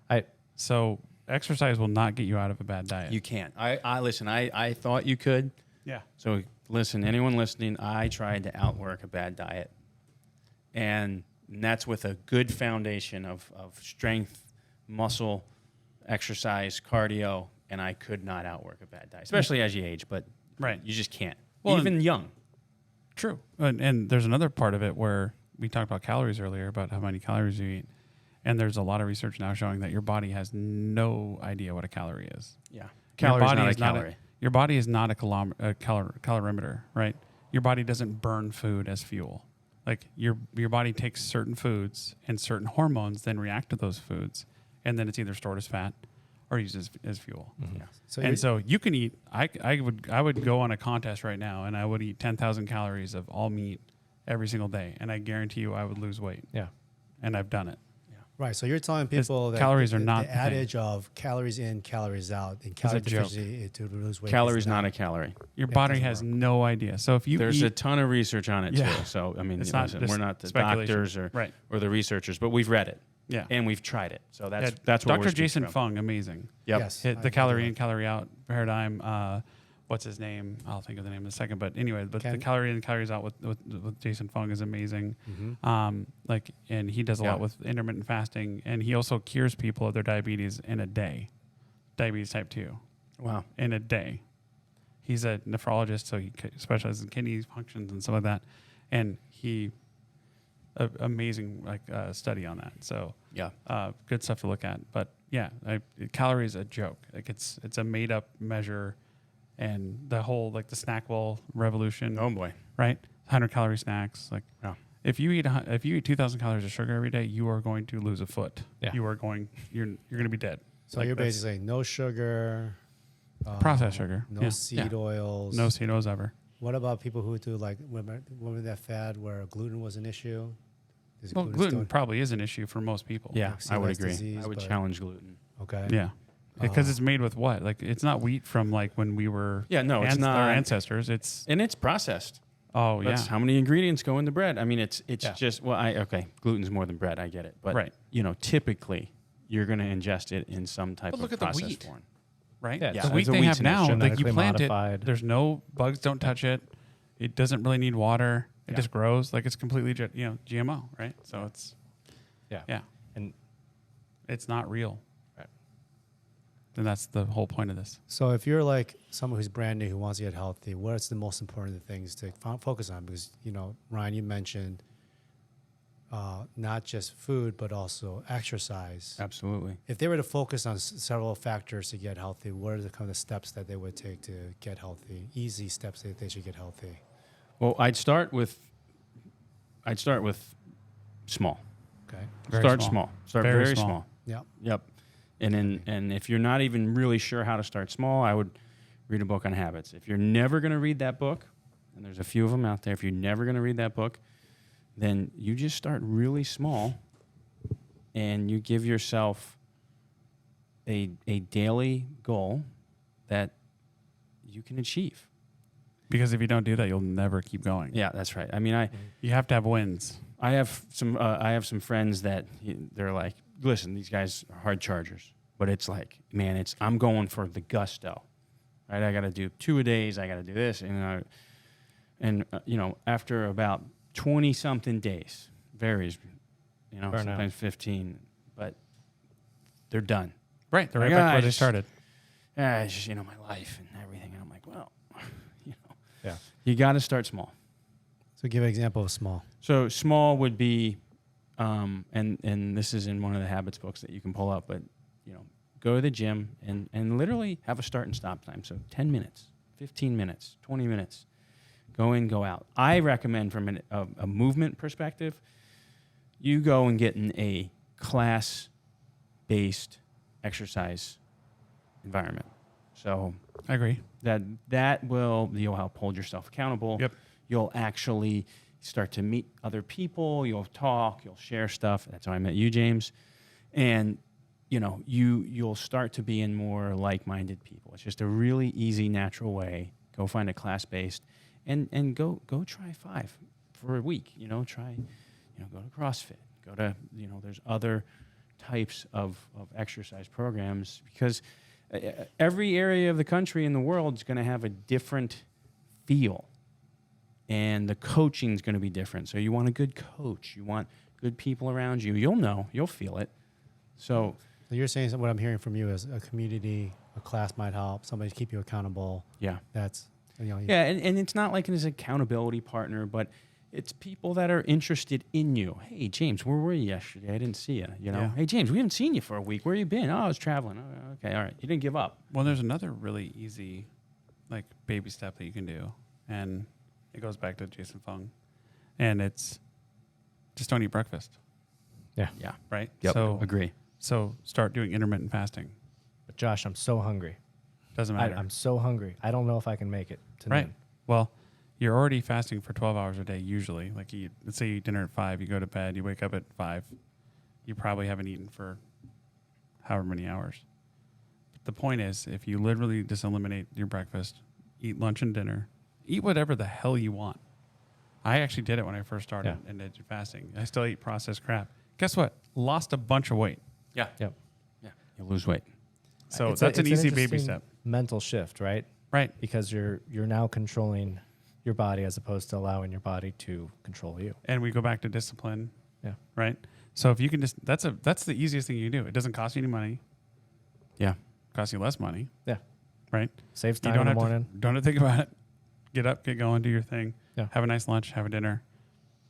I So exercise will not get you out of a bad diet. You can't. I listen. I thought you could. Yeah. So listen, anyone listening, I tried to outwork a bad diet. And that's with a good foundation of strength, muscle, exercise, cardio, and I could not outwork a bad diet, especially as you age, but Right. you just can't. Well, Even young. True. And there's another part of it where we talked about calories earlier, about how many calories you eat. And there's a lot of research now showing that your body has no idea what a calorie is. Yeah. Your Calories body not a is not calorie. your body is not a calorimeter, right? Your body doesn't burn food as fuel. Like your body takes certain foods and certain hormones, then react to those foods, and then it's either stored as fat or used as fuel. Yeah. So And so you can eat. I would go on a contest right now, and I would eat 10,000 calories of all meat every single day, and I guarantee you I would lose weight. yeah. And I've done it. right. So you're telling people that calories are the not the thing. adage of calories in, calories out, and calorie a joke. deficiency to lose weight. Calories is not a calorie. Your It body doesn't has work. no idea. So if you There's eat, a ton of research on it Yeah. too. So I mean, It's not listen, just we're not the speculation. doctors or Right. the researchers, but we've read it yeah, and we've tried it. So Yeah, that's what Dr. we're speaking Jason from. Fung, amazing. Yep. Yes. Hit I the do calorie that. in, calorie out paradigm. What's his name? I'll think of the name in a second. But anyway, but the Ken? calorie in, calories out with Jason Fung is amazing. Mhm. And he does a Yeah. lot with intermittent fasting, and he also cures people of their diabetes in a day, diabetes type 2, Wow. in a day. He's a nephrologist, so he specializes in kidney functions and stuff like that, and amazing study on that. So Yeah. good stuff to look at. But yeah, calorie is a joke. Like it's a made up measure, and the whole like the snack bowl revolution, Oh boy. right? 100-calorie snacks. Like Yeah. if you eat 2,000 calories of sugar every day, you are going to lose a foot. Yeah. You're going to be dead. So Like you're that's basically saying no sugar, processed sugar. no Yeah. seed oils. No seed oils ever. What about people who do like remember that fad where gluten was an issue? Is Well, gluten still- probably is an issue for most people. Yeah, Like I would celiac agree. disease, I would but- challenge gluten. Okay. Yeah. Because it's made with what? Like it's not wheat from like when we were Yeah, no, it's our not. ancestors. It's And it's processed. yeah. That's how many ingredients go into bread. I mean, it's Yeah. just gluten's more than bread. I get it, but Right. Typically you're going to ingest it in some type But look of at the processed wheat. form. Right? Yeah, the it's wheat a they wheat have now, genetically like you plant modified. it, there's no bugs, don't touch it. It doesn't really need water. It Yeah. just grows like it's completely, GMO, right? So it's, Yeah. And it's not real. Right. And that's the whole point of this. So if you're like someone who's brand new who wants to get healthy, what's the most important things to focus on? Because Ryan, you mentioned not just food but also exercise. Absolutely. If they were to focus on several factors to get healthy, what are the kind of steps that they would take to get healthy? Easy steps that they should get healthy. Well, I'd start with small. Okay. Start small. Start Very very small. small. Yeah. Yep. And if you're not even really sure how to start small, I would read a book on habits. If you're never going to read that book, and there's a few of them out there, if you're never going to read that book, then you just start really small and you give yourself a daily goal that you can achieve. Because if you don't do that, you'll never keep going. Yeah, that's right. I mean, You have to have wins. I have some friends that they're like, listen, these guys are hard chargers, but it's like, man, I'm going for the gusto, right? I got to do 2 a days. I got to do this, and after about 20-something days. Varies, Burnout. sometimes 15, but they're done. Right. They're right Like, back "Ah, where they just- started. It's just, my life and everything. And I'm like, well, Yeah. you got to start small. So give an example of small. So small would be, and this is in one of the habits books that you can pull up, but, go to the gym and literally have a start and stop time. So 10 minutes, 15 minutes, 20 minutes. Go in, go out. I recommend from a movement perspective, you go and get in a class-based exercise environment. So I agree. that will, you'll help hold yourself accountable. Yep. You'll actually start to meet other people. You'll talk. You'll share stuff. That's how I met you, James. And you'll start to be in more like-minded people. It's just a really easy, natural way. Go find a class-based, and go try 5 for a week. Try, go to CrossFit. Go to, there's other types of exercise programs, because every area of the country and the world is going to have a different feel, and the coaching is going to be different. So you want a good coach. You want good people around you. You'll feel it. So you're saying what I'm hearing from you is a community, a class might help, somebody to keep you accountable. yeah. That's, Yeah, and it's not like an accountability partner, but it's people that are interested in you. Hey, James, where were you yesterday? I didn't see you. Yeah. Hey, James, we haven't seen you for a week. Where you been? Oh, I was traveling. Oh, okay, all right. You didn't give up. Well, there's another really easy, baby step that you can do, and it goes back to Jason Fung, and it's just don't eat breakfast, Yeah. right? Yep. So Agree. So start doing intermittent fasting. But Josh, I'm so hungry. Doesn't matter. I'm so hungry. I don't know if I can make it to Right. noon. Well, you're already fasting for 12 hours a day usually. Let's say you eat dinner at 5, you go to bed, you wake up at 5. You probably haven't eaten for however many hours. But the point is, if you literally just eliminate your breakfast, eat lunch and dinner, eat whatever the hell you want. I actually did it when I first started and did fasting. I still eat processed crap. Guess what? Lost a bunch of weight. Yeah. Yep. Yeah. You'll lose weight. So It's that's an easy baby interesting step. mental shift, right? Right. Because you're now controlling your body as opposed to allowing your body to control you. And we go back to discipline. Yeah. Right. So if you can just, that's the easiest thing you can do. It doesn't cost you any money. Yeah. It costs you less money. Yeah. Right. Saves You time don't in the have morning. don't have to think about it. Get up, get going, do your thing. Yeah. Have a nice lunch, have a dinner.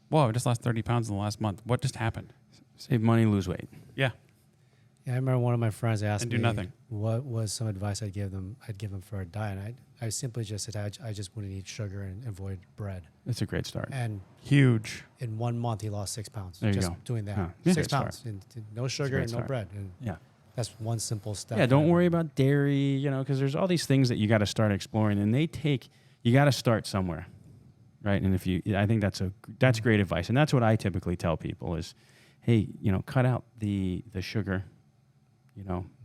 Whoa, I just lost 30 pounds in the last month. What just happened? Save money, lose weight. Yeah. Yeah, I remember one of my friends asked And me do nothing. what was some advice I'd give them for a diet. And I simply just said I just wouldn't eat sugar and avoid bread. That's a great start. And Huge. in 1 month, he lost 6 pounds. There you just go. doing that. Huh. Yeah. 6 Great pounds. And no sugar great and no start. bread. And Yeah. that's one simple step. Yeah, don't worry about dairy, because there's all these things that you got to start exploring, and you got to start somewhere, right? And I think that's great advice, and that's what I typically tell people is, hey, cut out the sugar,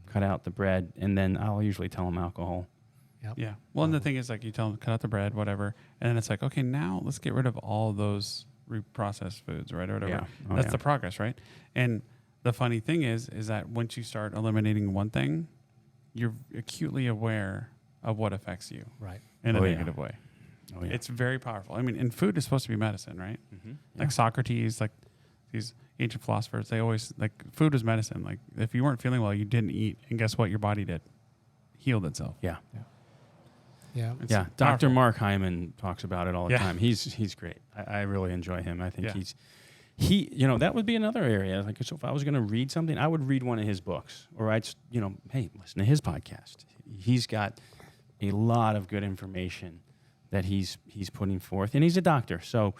cut out the bread, and then I'll usually tell them alcohol. Yep. Yeah. Well, and the thing is, you tell them, cut out the bread, whatever. And then it's like, okay, now let's get rid of all those reprocessed foods, right? Or whatever. Yeah. Oh, That's yeah. the progress, right? And the funny thing is that once you start eliminating one thing, you're acutely aware of what affects you Right. in a Oh, yeah. negative way. Oh, yeah. It's very powerful. I mean, and food is supposed to be medicine, right? Mm-hmm. Like Socrates, like these ancient philosophers, they always, food is medicine. Like, if you weren't feeling well, you didn't eat. And guess what? Your body did. Healed itself. Yeah. Yeah. It's Yeah. Dr. powerful. Mark Hyman talks about it all the Yeah. time. He's great. I really enjoy him. I think Yeah. that would be another area. Like, so if I was going to read something, I would read one of his books, or hey, listen to his podcast. He's got a lot of good information that he's putting forth, and he's a doctor. So,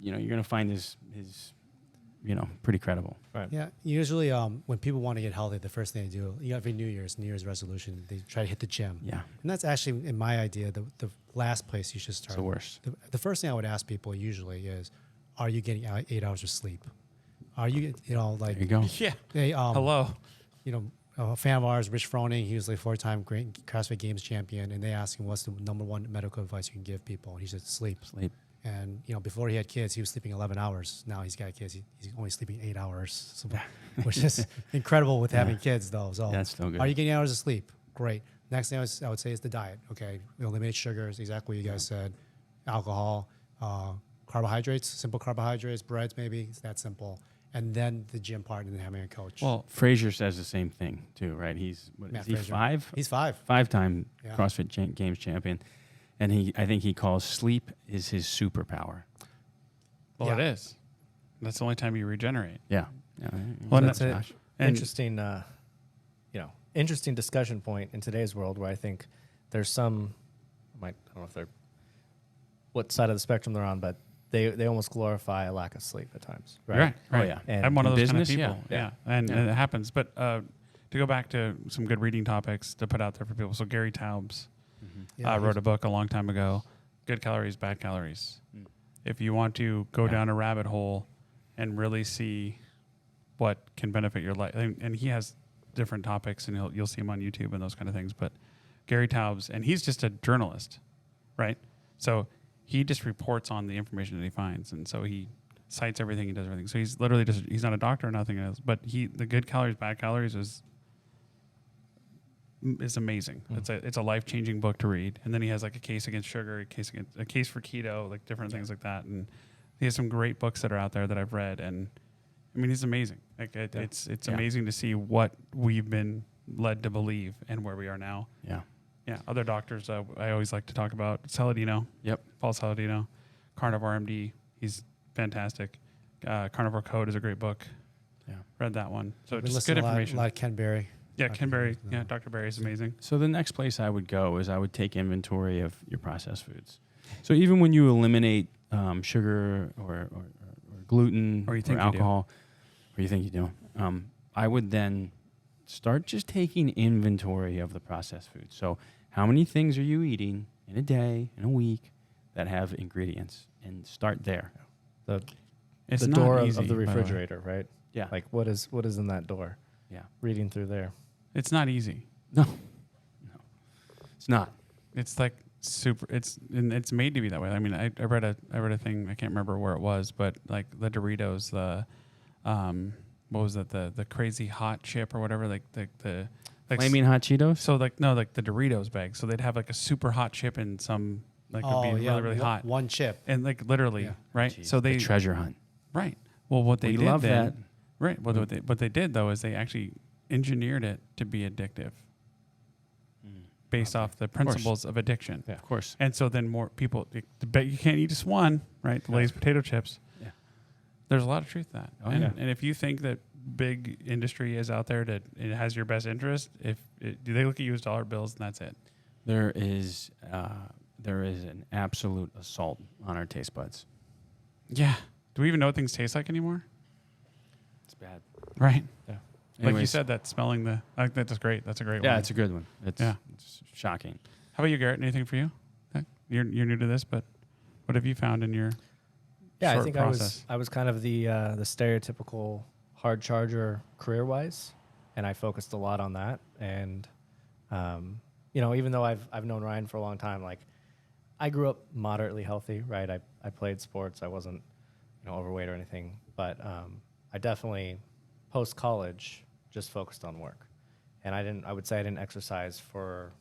you're going to find his pretty credible. Right. Yeah. Usually, when people want to get healthy, the first thing they do, every New Year's resolution, they try to hit the gym. Yeah. And that's actually, in my idea, the last place you should It's start. the worst. The first thing I would ask people usually is, are you getting 8 hours of sleep? Are you, There you go. Yeah. they, Hello. A fan of ours, Rich Froning, he was like 4-time great CrossFit Games champion, and they asked him what's the number one medical advice you can give people, and he said sleep. Sleep. And before he had kids, he was sleeping 11 hours. Now he's got kids, he's only sleeping 8 hours, so, which is incredible with having kids, though. So That's still good. are you getting hours of sleep? Great. Next thing I would say is the diet. Okay, eliminate sugars, exactly what you guys said. Alcohol, carbohydrates, simple carbohydrates, breads maybe. It's that simple. And then the gym part and then having a coach. Well, Frazier says the same thing too, right? He's what, Matt is he Frazier. 5? He's 5. 5-time Yeah. CrossFit Games champion, and I think he calls sleep is his superpower. well, Yeah. it is. That's the only time you regenerate. Yeah. Well, That's and it. Josh. Interesting, interesting discussion point in today's world where I think there's some, I don't know if they're what side of the spectrum they're on, but they almost glorify a lack of sleep at times, right? Right. Oh, yeah. And I'm one of in those business, kind of people. yeah. And Yeah. it happens. But to go back to some good reading topics to put out there for people. So Gary Taubes wrote a book a long time ago, Good Calories, Bad Calories. If you want to go down a rabbit hole and really see what can benefit your life, and he has different topics, and you'll see him on YouTube and those kind of things. But Gary Taubes, and he's just a journalist, right? So he just reports on the information that he finds, and so he cites everything, he does everything. So he's literally he's not a doctor or nothing else, but the Good Calories, Bad Calories is amazing. It's a life-changing book to read. And then he has like a case against sugar, a case for keto, like different things like that. And he has some great books that are out there that I've read, and I mean, he's amazing. Like it's amazing to see what we've been led to believe and where we are now. Yeah. Yeah, other doctors I always like to talk about. Saladino. Yep. Paul Saladino. Carnivore MD. He's fantastic. Carnivore Code is a great book. Yeah. Read that one. So Been just good listening information. a lot of Ken Berry. Yeah, Ken Berry. Yeah, Dr. Berry is amazing. So the next place I would go is I would take inventory of your processed foods. So even when you eliminate sugar or gluten Or or, you think you do. alcohol, or you think you do, I would then start just taking inventory of the processed foods. So how many things are you eating in a day, in a week, that have ingredients? And start there. It's The not door easy, of the by way. refrigerator, right? Yeah. Like what is in that door? Yeah. Reading through there. It's not easy. No. It's not. It's like super. It's made to be that way. I mean, I read a thing. I can't remember where it was, but like the Doritos, what was that? The crazy hot chip or whatever. Like Flaming hot Cheetos? So like the Doritos bag. So they'd have like a super hot chip in some like it'd be really hot. One chip. And like literally, Yeah. right? Jeez, So the they treasure hunt. right. Well, what they We did love then, that. right? Well, what they did though is they actually engineered it to be addictive based off the principles of addiction. Of course. And so then more people, bet you can't eat just one, right? The Lay's potato chips. Yeah. There's a lot of truth to that. Oh, and, yeah. and if you think that big industry is out there that it has your best interest, do they look at you as dollar bills and that's it? There is an absolute assault on our taste buds. Yeah. Do we even know what things taste like anymore? It's bad. Right. Yeah. Like you Anyways, said, that smelling I think that's great. That's a great yeah, one. it's a good one. It's shocking. How about you, Garrett? Anything for you? Okay. You're new to this, but what have you found in your Yeah, I short think process? I was kind of the stereotypical hard charger career wise, and I focused a lot on that. And even though I've known Ryan for a long time, like I grew up moderately healthy, right? I played sports. I wasn't overweight or anything, but I definitely post college just focused on work, and I would say I didn't exercise for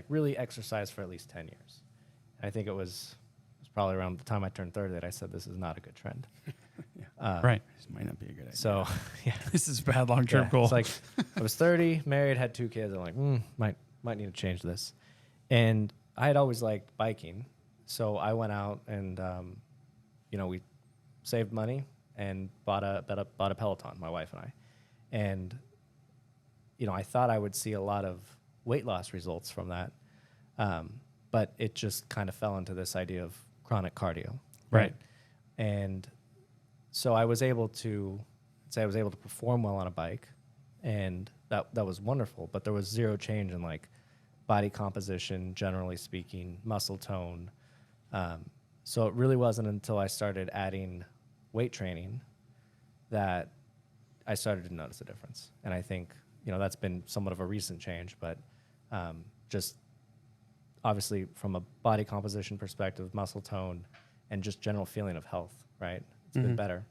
really exercise for at least 10 years. And I think it was probably around the time I turned 30 that I said this is not a good trend. right. This might not be a good idea. So yeah, This is a bad long-term goal. it's like I was 30, married, had 2 kids. I'm like, might need to change this. And I had always liked biking, so I went out and we saved money and bought a Peloton, my wife and I. And I thought I would see a lot of weight loss results from that, but it just kind of fell into this idea of chronic cardio, Right. And so I was able to perform well on a bike, and that was wonderful. But there was zero change in like body composition, generally speaking, muscle tone. So it really wasn't until I started adding weight training that I started to notice a difference. And I think that's been somewhat of a recent change, but just obviously from a body composition perspective, muscle tone, and just general feeling of health, right? It's been better.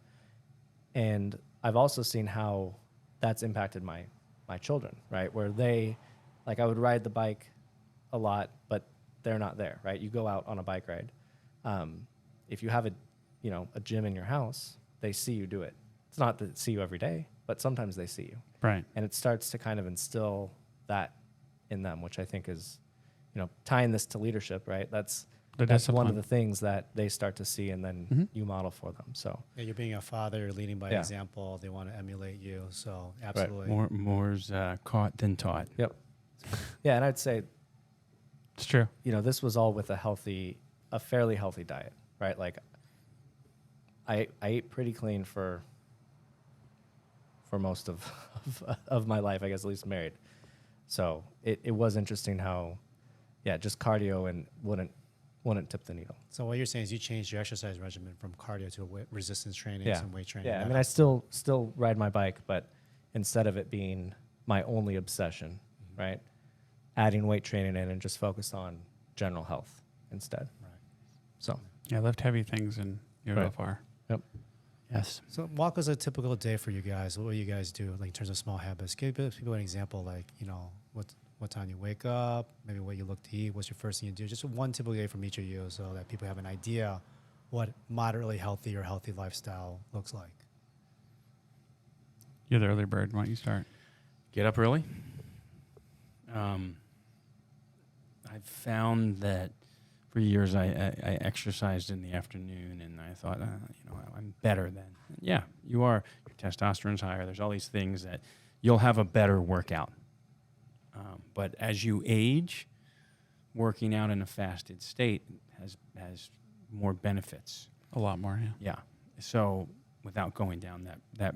And I've also seen how that's impacted my children, right? Where I would ride the bike a lot, but they're not there, right? You go out on a bike ride. If you have a gym in your house, they see you do it. It's not that they see you every day, but sometimes they see you. Right. And it starts to kind of instill that in them, which I think is, tying this to leadership, right? That's one discipline. of the things that they start to see, and then you model for them. So Yeah, you're being a father, you're leading by example. They want to emulate you. So absolutely. More's caught than taught. yep. Yeah, and I'd say, It's true. this was all with a fairly healthy diet, right? Like I ate pretty clean for most of my life, I guess, at least married. So it was interesting how, just cardio and wouldn't tip the needle. So what you're saying is you changed your exercise regimen from cardio to resistance training and weight training. Yeah, I mean, I still ride my bike, but instead of it being my only obsession, right, adding weight training in and just focus on general health instead. Right. So Yeah, lift heavy things and you'll go far. Yep. Yes. So walk us a typical day for you guys. What do you guys do, like in terms of small habits? Give people an example, like, what time you wake up, maybe what you look to eat, what's your first thing you do. Just one typical day from each of you so that people have an idea what moderately healthy or healthy lifestyle looks like. You're the early bird. Why don't you start? Get up early. I've found that for years I exercised in the afternoon, and I thought, I'm better then. Yeah, you are. Your testosterone's higher. There's all these things that you'll have a better workout. But as you age, working out in a fasted state has more benefits. A lot more, yeah. Yeah. So without going down that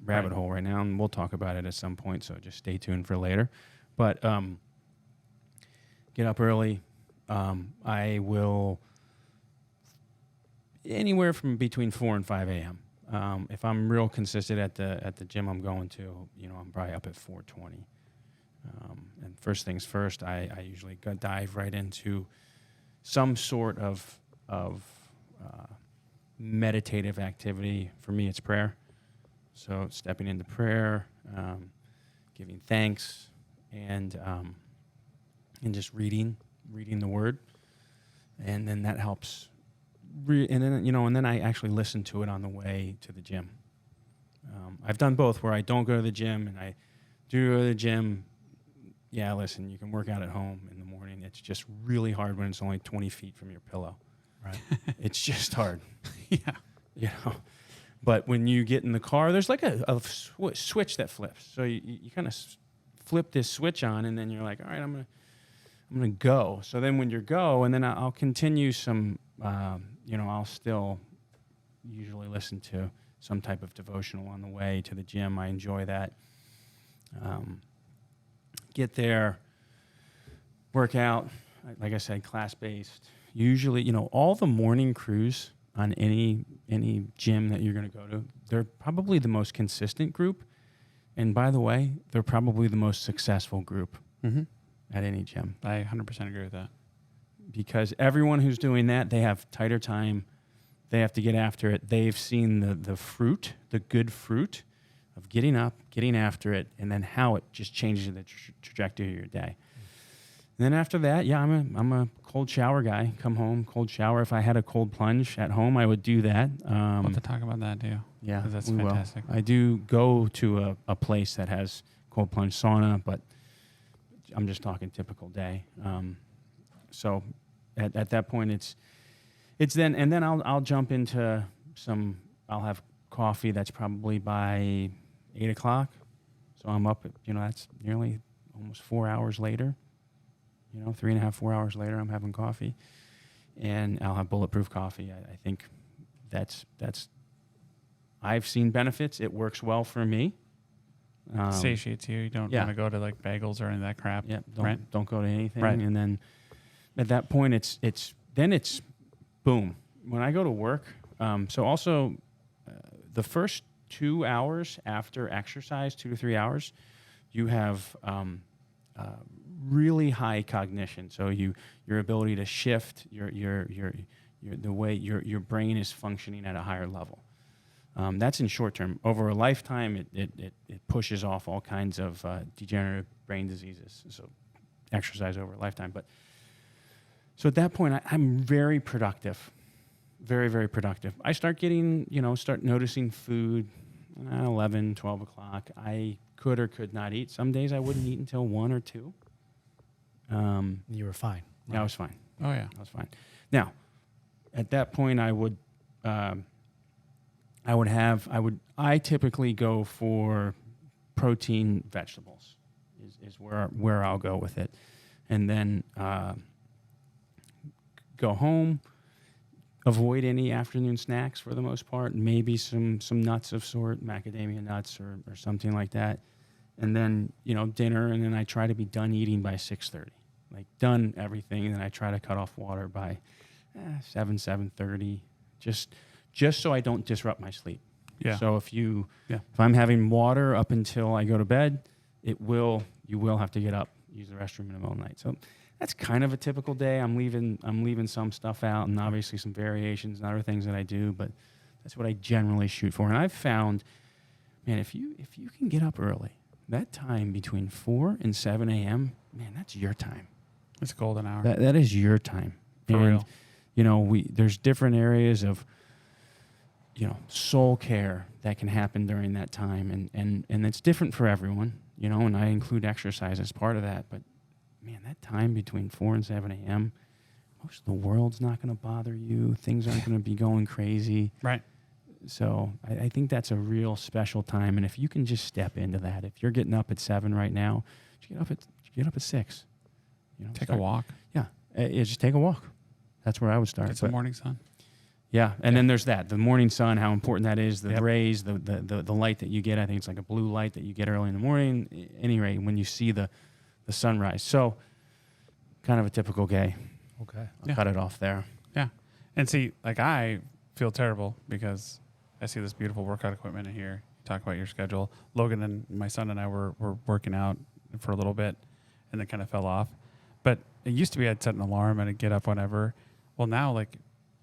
rabbit hole right now, and we'll talk about it at some point, so just stay tuned for later. But get up early. I will anywhere from between 4 and 5 a.m. If I'm real consistent at the gym I'm going to, I'm probably up at 4:20. And first things first, I usually dive right into some sort of meditative activity. For me, it's prayer. So stepping into prayer, giving thanks, and just reading the Word, and then that helps. And then I actually listen to it on the way to the gym. I've done both, where I don't go to the gym and I do go to the gym. Yeah, listen, you can work out at home in the morning. It's just really hard when it's only 20 feet from your pillow. Right. It's just hard. Yeah. But when you get in the car, there's like a switch that flips. So you kind of flip this switch on, and then you're like, all right, I'm gonna go. So then when you go, and then I'll continue some, I'll still usually listen to some type of devotional on the way to the gym. I enjoy that. Get there, work out. Like I said, class-based. Usually, all the morning crews on any gym that you're going to go to, they're probably the most consistent group. And by the way, they're probably the most successful group at any gym. I 100% agree with that. Because everyone who's doing that, they have tighter time. They have to get after it. They've seen the fruit, the good fruit of getting up, getting after it, and then how it just changes the trajectory of your day. And then after that, I'm a cold shower guy. Come home, cold shower. If I had a cold plunge at home, I would do that. We'll have to talk about that too. Yeah, 'Cause that's we will. fantastic. I do go to a place that has cold plunge sauna, but I'm just talking typical day. So at that point, it's then, and then I'll jump into I'll have coffee. That's probably by 8 o'clock. So I'm up at, that's nearly almost 4 hours later. 3.5, 4 hours later, I'm having coffee, and I'll have bulletproof coffee. I think that's I've seen benefits. It works well for me. Satiates you. You don't want to go to like bagels or any of that crap. Yeah, right? don't go to anything. Right. And then at that point, it's boom. When I go to work, so also the first 2 hours after exercise, 2 to 3 hours, you have really high cognition. So your ability to shift the way your brain is functioning at a higher level. That's in short term. Over a lifetime, it pushes off all kinds of degenerative brain diseases. So exercise over a lifetime. But so at that point, I'm very productive. very, very productive. I start getting, start noticing food 11, 12 o'clock. I could or could not eat. Some days I wouldn't eat until 1 or 2. You were fine. Yeah, I was fine. Oh yeah. I was fine. Now, at that point, I typically go for protein vegetables is where I'll go with it. And then go home, avoid any afternoon snacks for the most part, maybe some nuts of sort, macadamia nuts or something like that. And then, dinner, and then I try to be done eating by 6:30. Like done everything, and then I try to cut off water by 7:30, just so I don't disrupt my sleep. Yeah. So if I'm having water up until I go to bed, you will have to get up, use the restroom in the middle of the night. So that's kind of a typical day. I'm leaving some stuff out, and obviously some variations and other things that I do, but that's what I generally shoot for. And I've found, man, if you can get up early, that time between 4 and 7 a.m., man, that's your time. It's a golden hour. That is your time. For real. There's different areas of, soul care that can happen during that time. And it's different for everyone, and I include exercise as part of that. But, man, that time between 4 and 7 a.m., most of the world's not going to bother you. Things aren't going to be going crazy. Right. So I think that's a real special time. And if you can just step into that, if you're getting up at 7 right now, get up at 6. Take a walk. Yeah, just take a walk. That's where I would start. Get some morning sun. Yeah, and then there's that, the morning sun, how important that is, the Yep. rays, the light that you get. I think it's like a blue light that you get early in the morning. Anyway, when you see the sunrise. So kind of a typical day. Okay. I'll cut it off there. Yeah. And see, like I feel terrible because I see this beautiful workout equipment in here. You talk about your schedule. Logan and my son and I were working out for a little bit and then kind of fell off. But it used to be I'd set an alarm and I'd get up whenever. Well, now, like,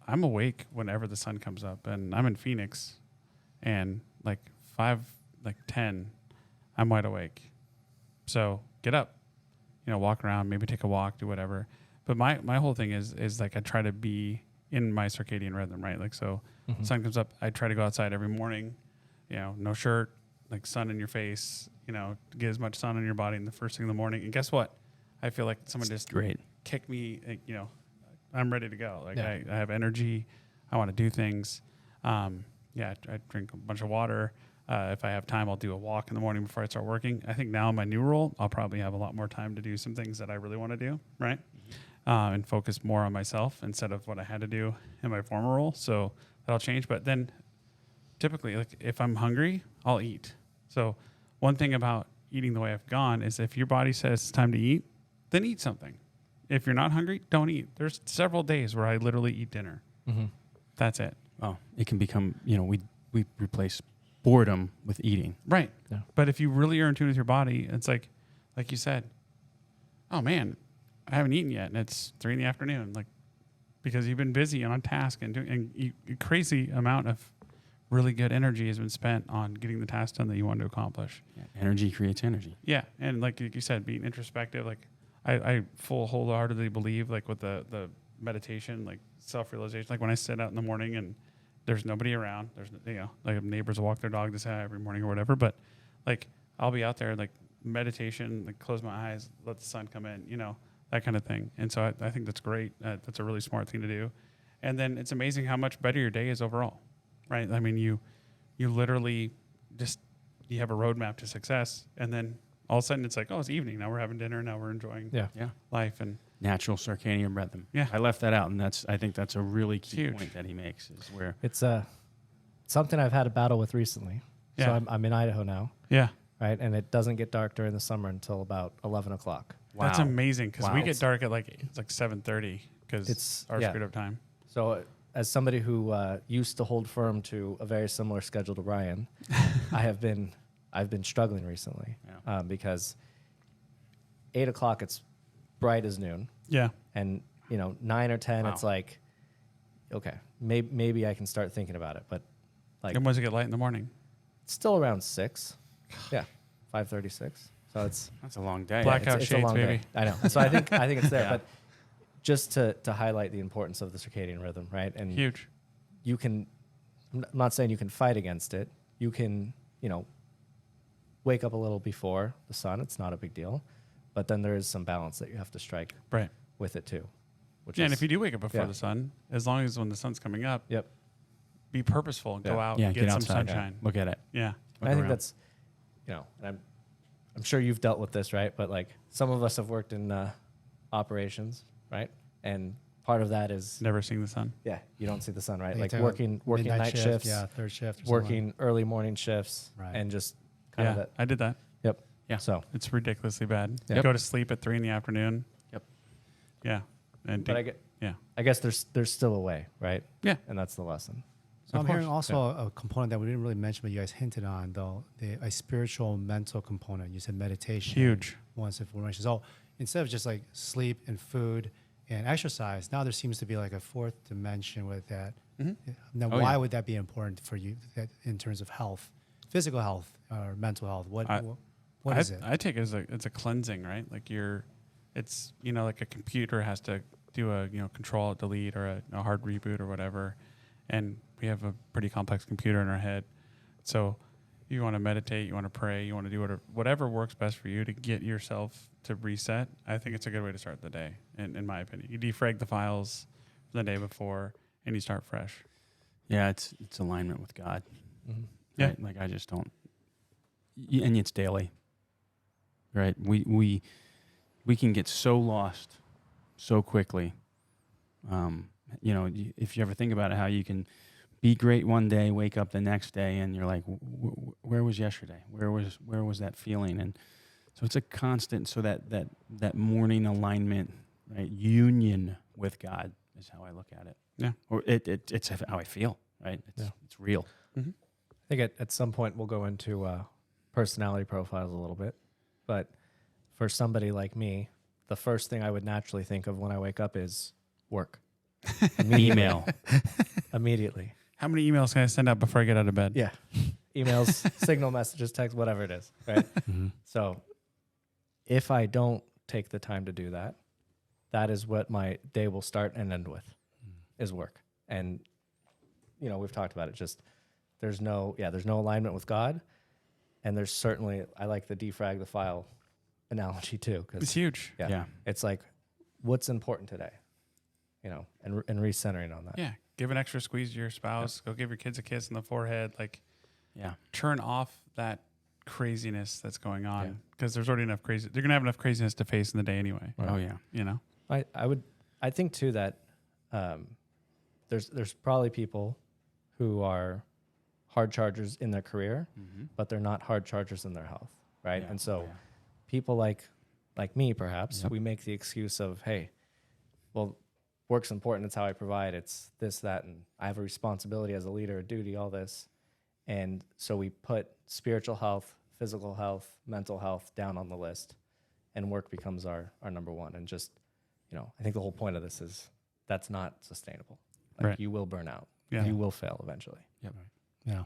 I'm awake whenever the sun comes up. And I'm in Phoenix. And, 10, I'm wide awake. So get up, walk around, maybe take a walk, do whatever. But my whole thing is like I try to be in my circadian rhythm, right? Like, so sun comes up, I try to go outside every morning, no shirt, like sun in your face, get as much sun on your body in the first thing in the morning. And guess what? I feel like someone just kicked me, I'm ready to go. Like I have energy. I want to do things. I drink a bunch of water. If I have time, I'll do a walk in the morning before I start working. I think now in my new role, I'll probably have a lot more time to do some things that I really want to do, right? And focus more on myself instead of what I had to do in my former role. So that'll change. But then typically, like if I'm hungry, I'll eat. So one thing about eating the way I've gone is if your body says it's time to eat, then eat something. If you're not hungry, don't eat. There's several days where I literally eat dinner. Mm-hmm. That's it. Oh, it can become, we replace boredom with eating. Right. Yeah. But if you really are in tune with your body, it's like you said, oh man, I haven't eaten yet, and it's 3 p.m. Like, because you've been busy and on task and doing a crazy amount of really good energy has been spent on getting the task done that you want to accomplish. Yeah, energy creates energy. Yeah, and like you said, being introspective. Like I wholeheartedly believe, like with the meditation, like self-realization. Like when I sit out in the morning and there's nobody around, there's like neighbors will walk their dog to say hi every morning or whatever. But like I'll be out there like meditation, like close my eyes, let the sun come in, that kind of thing. And so I think that's great. That's a really smart thing to do. And then it's amazing how much better your day is overall, right? I mean, you literally you have a roadmap to success, and then all of a sudden it's like, oh, it's evening. Now we're having dinner. Now we're enjoying life. And Natural circadian rhythm. Yeah. I left that out, and I think that's a really key Huge. point that he makes is where It's something I've had a battle with recently. Yeah. So I'm in Idaho now, yeah, right? And it doesn't get dark during the summer until about 11 o'clock. that's amazing because we Wow. get dark at it's like 7:30 because It's- our yeah. screwed up time. So as somebody who used to hold firm to a very similar schedule to Ryan, I've been struggling recently because 8 o'clock it's bright as noon, Yeah, and 9 or 10 Wow. it's like, okay, maybe I can start thinking about it, but like and once it get light in the morning, it's still around 6, 5:36. So that's a long day. Blackout it's shades, a long baby. day. I know. So I think it's there, Yeah. but just to highlight the importance of the circadian rhythm, right? And Huge. you can, I'm not saying you can fight against it. You can, wake up a little before the sun. It's not a big deal. But then there is some balance that you have to strike Right. with it too. Which Yeah, is, and if you do wake up before yeah. the sun, as long as when the sun's coming up, Yep. be purposeful and go Yeah. out Yeah, and get get some outside. sunshine. Look at it. Yeah. And I think that's, and I'm sure you've dealt with this, right? But like some of us have worked in operations, right? And part of that is, Never seeing the sun. yeah, you don't see the sun, right? You Like take a working midnight night shift, shifts, yeah, third shift, or something. working early morning shifts, Right. and just kind Yeah, of that. I did that. Yep. Yeah. So, It's ridiculously bad. Yep. Go to sleep at 3 p.m. Yep. Yeah. And but I guess there's still a way, right? Yeah. And that's the lesson. So Of I'm hearing course, also a component that we didn't really mention, but you guys hinted on, though, a spiritual, mental component. You said meditation. huge. Once information. So instead of just like sleep and food and exercise, now there seems to be like a fourth dimension with that. Mm-hmm. Now, Oh, why yeah. would that be important for you in terms of health, physical health or mental health? What is it? I take it as it's a cleansing, right? Like it's like a computer has to do a control delete or a hard reboot or whatever, and we have a pretty complex computer in our head. So you want to meditate, you want to pray, you want to do whatever works best for you to get yourself to reset. I think it's a good way to start the day, in my opinion. You defrag the files from the day before and you start fresh. Yeah, it's alignment with God. Mm-hmm. Yeah. Right? Like I just don't, and it's daily, right? We can get so lost so quickly. If you ever think about it, how you can be great one day, wake up the next day, and you're like, where was yesterday? Where was that feeling? And so it's a constant. So that morning alignment, right? Union with God is how I look at it. Yeah. Or it's how I feel, right? It's real. Mm-hmm. I think at some point we'll go into personality profiles a little bit, but for somebody like me, the first thing I would naturally think of when I wake up is work. Email. Immediately. How many emails can I send out before I get out of bed? Yeah. Emails, signal messages, text, whatever it is, right? Mm-hmm. So if I don't take the time to do that, that is what my day will start and end with, is work. And, we've talked about it. Just there's no alignment with God. And there's certainly, I like the defrag the file analogy too. It's huge. Yeah. It's like, what's important today? And recentering on that. Yeah. Give an extra squeeze to your spouse. Go give your kids a kiss on the forehead. Like, Yeah. turn off that craziness that's going on, because there's already enough crazy. They're gonna have enough craziness to face in the day anyway. Oh yeah. I think too that there's probably people who are hard chargers in their career, but they're not hard chargers in their health, right? Yeah. And so Oh, yeah. people like me, perhaps, Yep. we make the excuse of, hey, well, work's important. It's how I provide. It's this, that, and I have a responsibility as a leader, a duty, all this. And so we put spiritual health, physical health, mental health down on the list, and work becomes our number one. And just, I think the whole point of this is that's not sustainable. Like Right. you will burn out. Yeah. You will fail eventually. Yeah.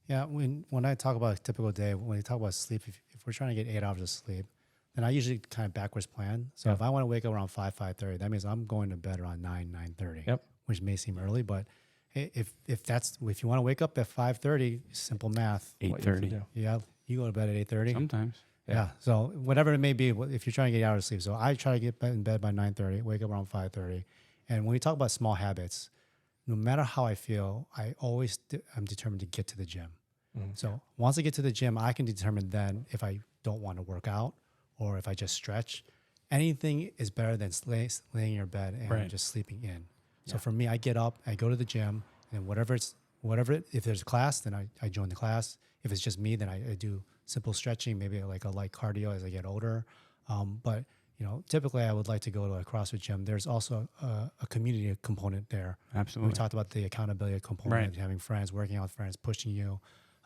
Yeah. When I talk about a typical day, when we talk about sleep, if we're trying to get 8 hours of sleep, then I usually kind of backwards plan. So if I want to wake up around 5:30, that means I'm going to bed around 9:30, Yep. which may seem early, but if you want to wake up at 5:30, simple math. What you have to 8:30. do. Yeah. You go to bed at 8:30. Sometimes. Yeah. So whatever it may be, if you're trying to get out of sleep. So I try to get in bed by 9:30, wake up around 5:30. And when we talk about small habits, no matter how I feel, I'm determined to get to the gym. Mm-hmm. So once I get to the gym, I can determine then if I don't want to work out or if I just stretch. Anything is better than laying in your bed and just sleeping in. So for me, I get up, I go to the gym, and if there's a class, then I join the class. If it's just me, then I do simple stretching, maybe like a light cardio as I get older. But typically I would like to go to a CrossFit gym. There's also a community component there. Absolutely. We talked about the accountability component, having friends, working out with friends, pushing you.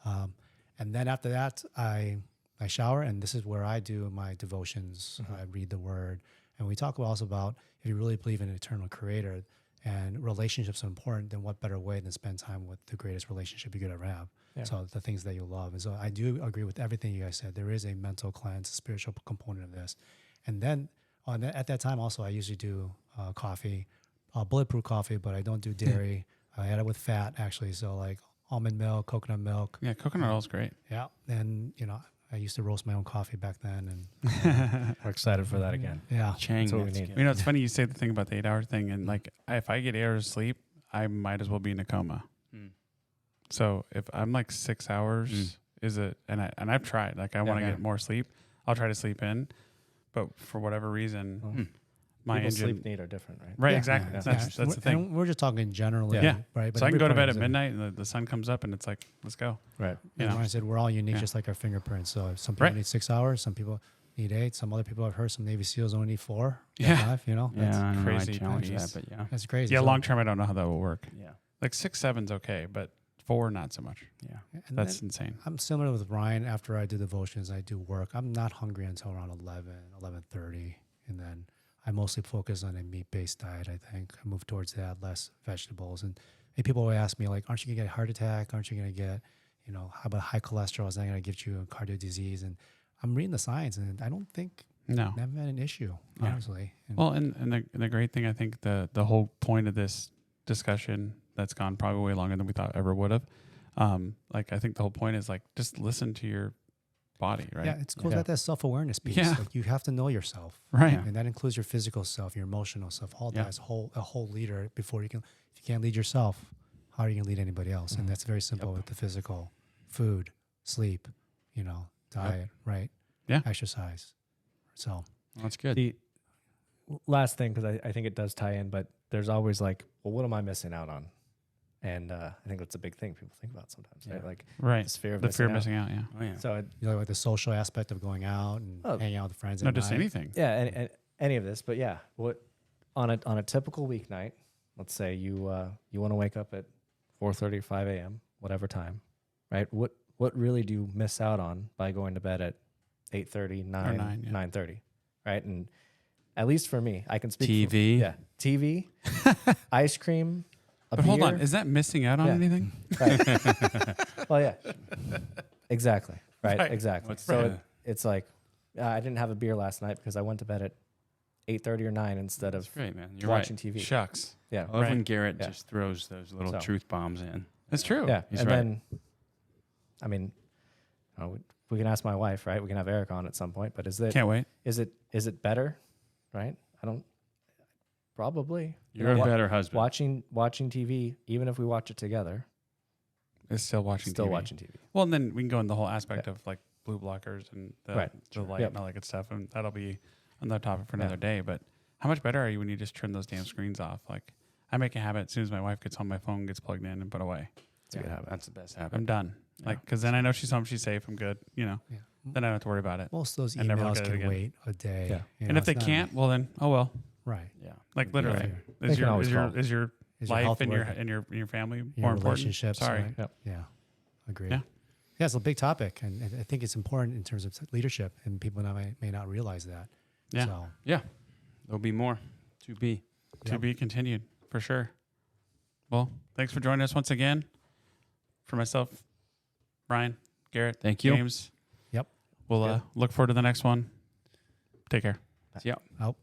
And then after that, I shower, and this is where I do my devotions. I read the word. And we talk also about, if you really believe in an eternal creator and relationships are important, then what better way than spend time with the greatest relationship you could ever have? Yeah. So the things that you love. And so I do agree with everything you guys said. There is a mental cleanse, a spiritual component of this. And then at that time also, I usually do coffee, bulletproof coffee, but I don't do dairy. I had it with fat actually. So like almond milk, coconut milk. Yeah, coconut oil is great. Yeah. And, I used to roast my own coffee back then. And We're excited for that again. yeah. Chang, That's what we that's need. good. You know, it's funny you say the thing about the 8-hour thing, and like if I get 8 hours of sleep, I might as well be in a coma. Mm. So if I'm like 6 hours, and I've tried, like I want to yeah. get more sleep, I'll try to sleep in, but for whatever reason, my People's engine. sleep need are different, right? Right, Yeah. exactly. Yeah. That's the thing. And we're just talking generally, Yeah. right? But So I can go to bed at everybody has midnight, and the sun comes up, and it's like, let's go. Right. You And know? when I said we're all unique, Yeah. just like our fingerprints. So some people Right. need 6 hours, some people need 8. Some other people I've heard some Navy SEALs only need 4, Yeah. 5. Yeah, That's, I know, crazy. I challenge Jeez. that, but yeah. that's crazy. Yeah, So- long term, I don't know how that will work. Yeah. Like 6, 7's okay, but 4, not so much. Yeah. and That's then insane. I'm similar with Ryan. After I do devotions, I do work. I'm not hungry until around 11:30, and then I mostly focus on a meat-based diet. I think I move towards that, less vegetables. And people will ask me like, "Aren't you gonna get a heart attack? Aren't you gonna get, how about high cholesterol? Is that gonna give you a cardio disease?" And I'm reading the science, and I don't think No. I haven't had an issue, Yeah. honestly. And Well, and the great thing, I think the whole point of this discussion that's gone probably way longer than we thought ever would have. Like I think the whole point is like just listen to your body, right? yeah, it goes Yeah. back to that self-awareness piece. Yeah. Like you have to know yourself, Right. and that includes your physical self, your emotional self, all Yeah. that. As a whole leader. Before you can, if you can't lead yourself, how are you gonna lead anybody else? Mm-hmm. And that's very simple with the physical, food, sleep, diet, right? Yeah. Exercise. So That's good. The last thing, because I think it does tie in, but there's always like, well, what am I missing out on? And I think that's a big thing people think about sometimes, right? Yeah. Like Right. this fear of The missing fear of out. missing out. Yeah. Oh, yeah. So like the social aspect of going out and Oh. hanging out with friends. No, at just night. anything. yeah, and any of this, but yeah, what on a typical weeknight, let's say you want to wake up at 4:30 or 5 a.m., whatever time, right? What really do you miss out on by going to bed at 8:30, 9, 9, yeah. 9:30, right? And at least for me, I can speak TV. Yeah, TV, ice cream, a But hold on, beer. is that missing out on Yeah. anything? Right. Well, yeah, exactly. Right, Right. exactly. What's So the- it's like I didn't have a beer last night because I went to bed at 8:30 or 9 instead of That's great, man. You're watching right. TV. Shucks. Yeah, I love when Right. Garrett Yeah. just throws those little So- truth bombs in. That's true. yeah. He's And right. then, I mean, we can ask my wife, right? We can have Eric on at some point. But Can't wait. is it better, right? I don't. Probably. You You're know, a better husband. watching TV, even if we watch it together, It's still watching still TV. watching TV. Well, and then we can go in the whole aspect of like blue blockers and the Right. light Yep. and all that good stuff. And that'll be another topic for Yeah. another day. But how much better are you when you just turn those damn screens off? Like I make a habit as soon as my wife gets home, my phone gets plugged in and put away. It's a good habit. That's the best I'm habit. done. Yeah. Like, cause then I know she's home, she's safe, I'm good. Yeah. Then I don't have to worry about it. Most of those And never look emails at it can again. wait a day. Yeah. And if they can't, well then, oh well. right. Yeah. Like literally, Right. They is can your always is your call. is your Is your life health and your worth it? and your family Your more important? relationships. Sorry. Right? Yep. Yeah. Agreed. Yeah. Yeah, it's a big topic, and I think it's important in terms of leadership, and people may not realize that. Yeah. So, There'll be more to be. To Yep. be continued for sure. Well, thanks for joining us once again. For myself, Brian, Garrett, Thank you. James. Yep. We'll Good. look forward to the next one. Take care. Yeah. oh.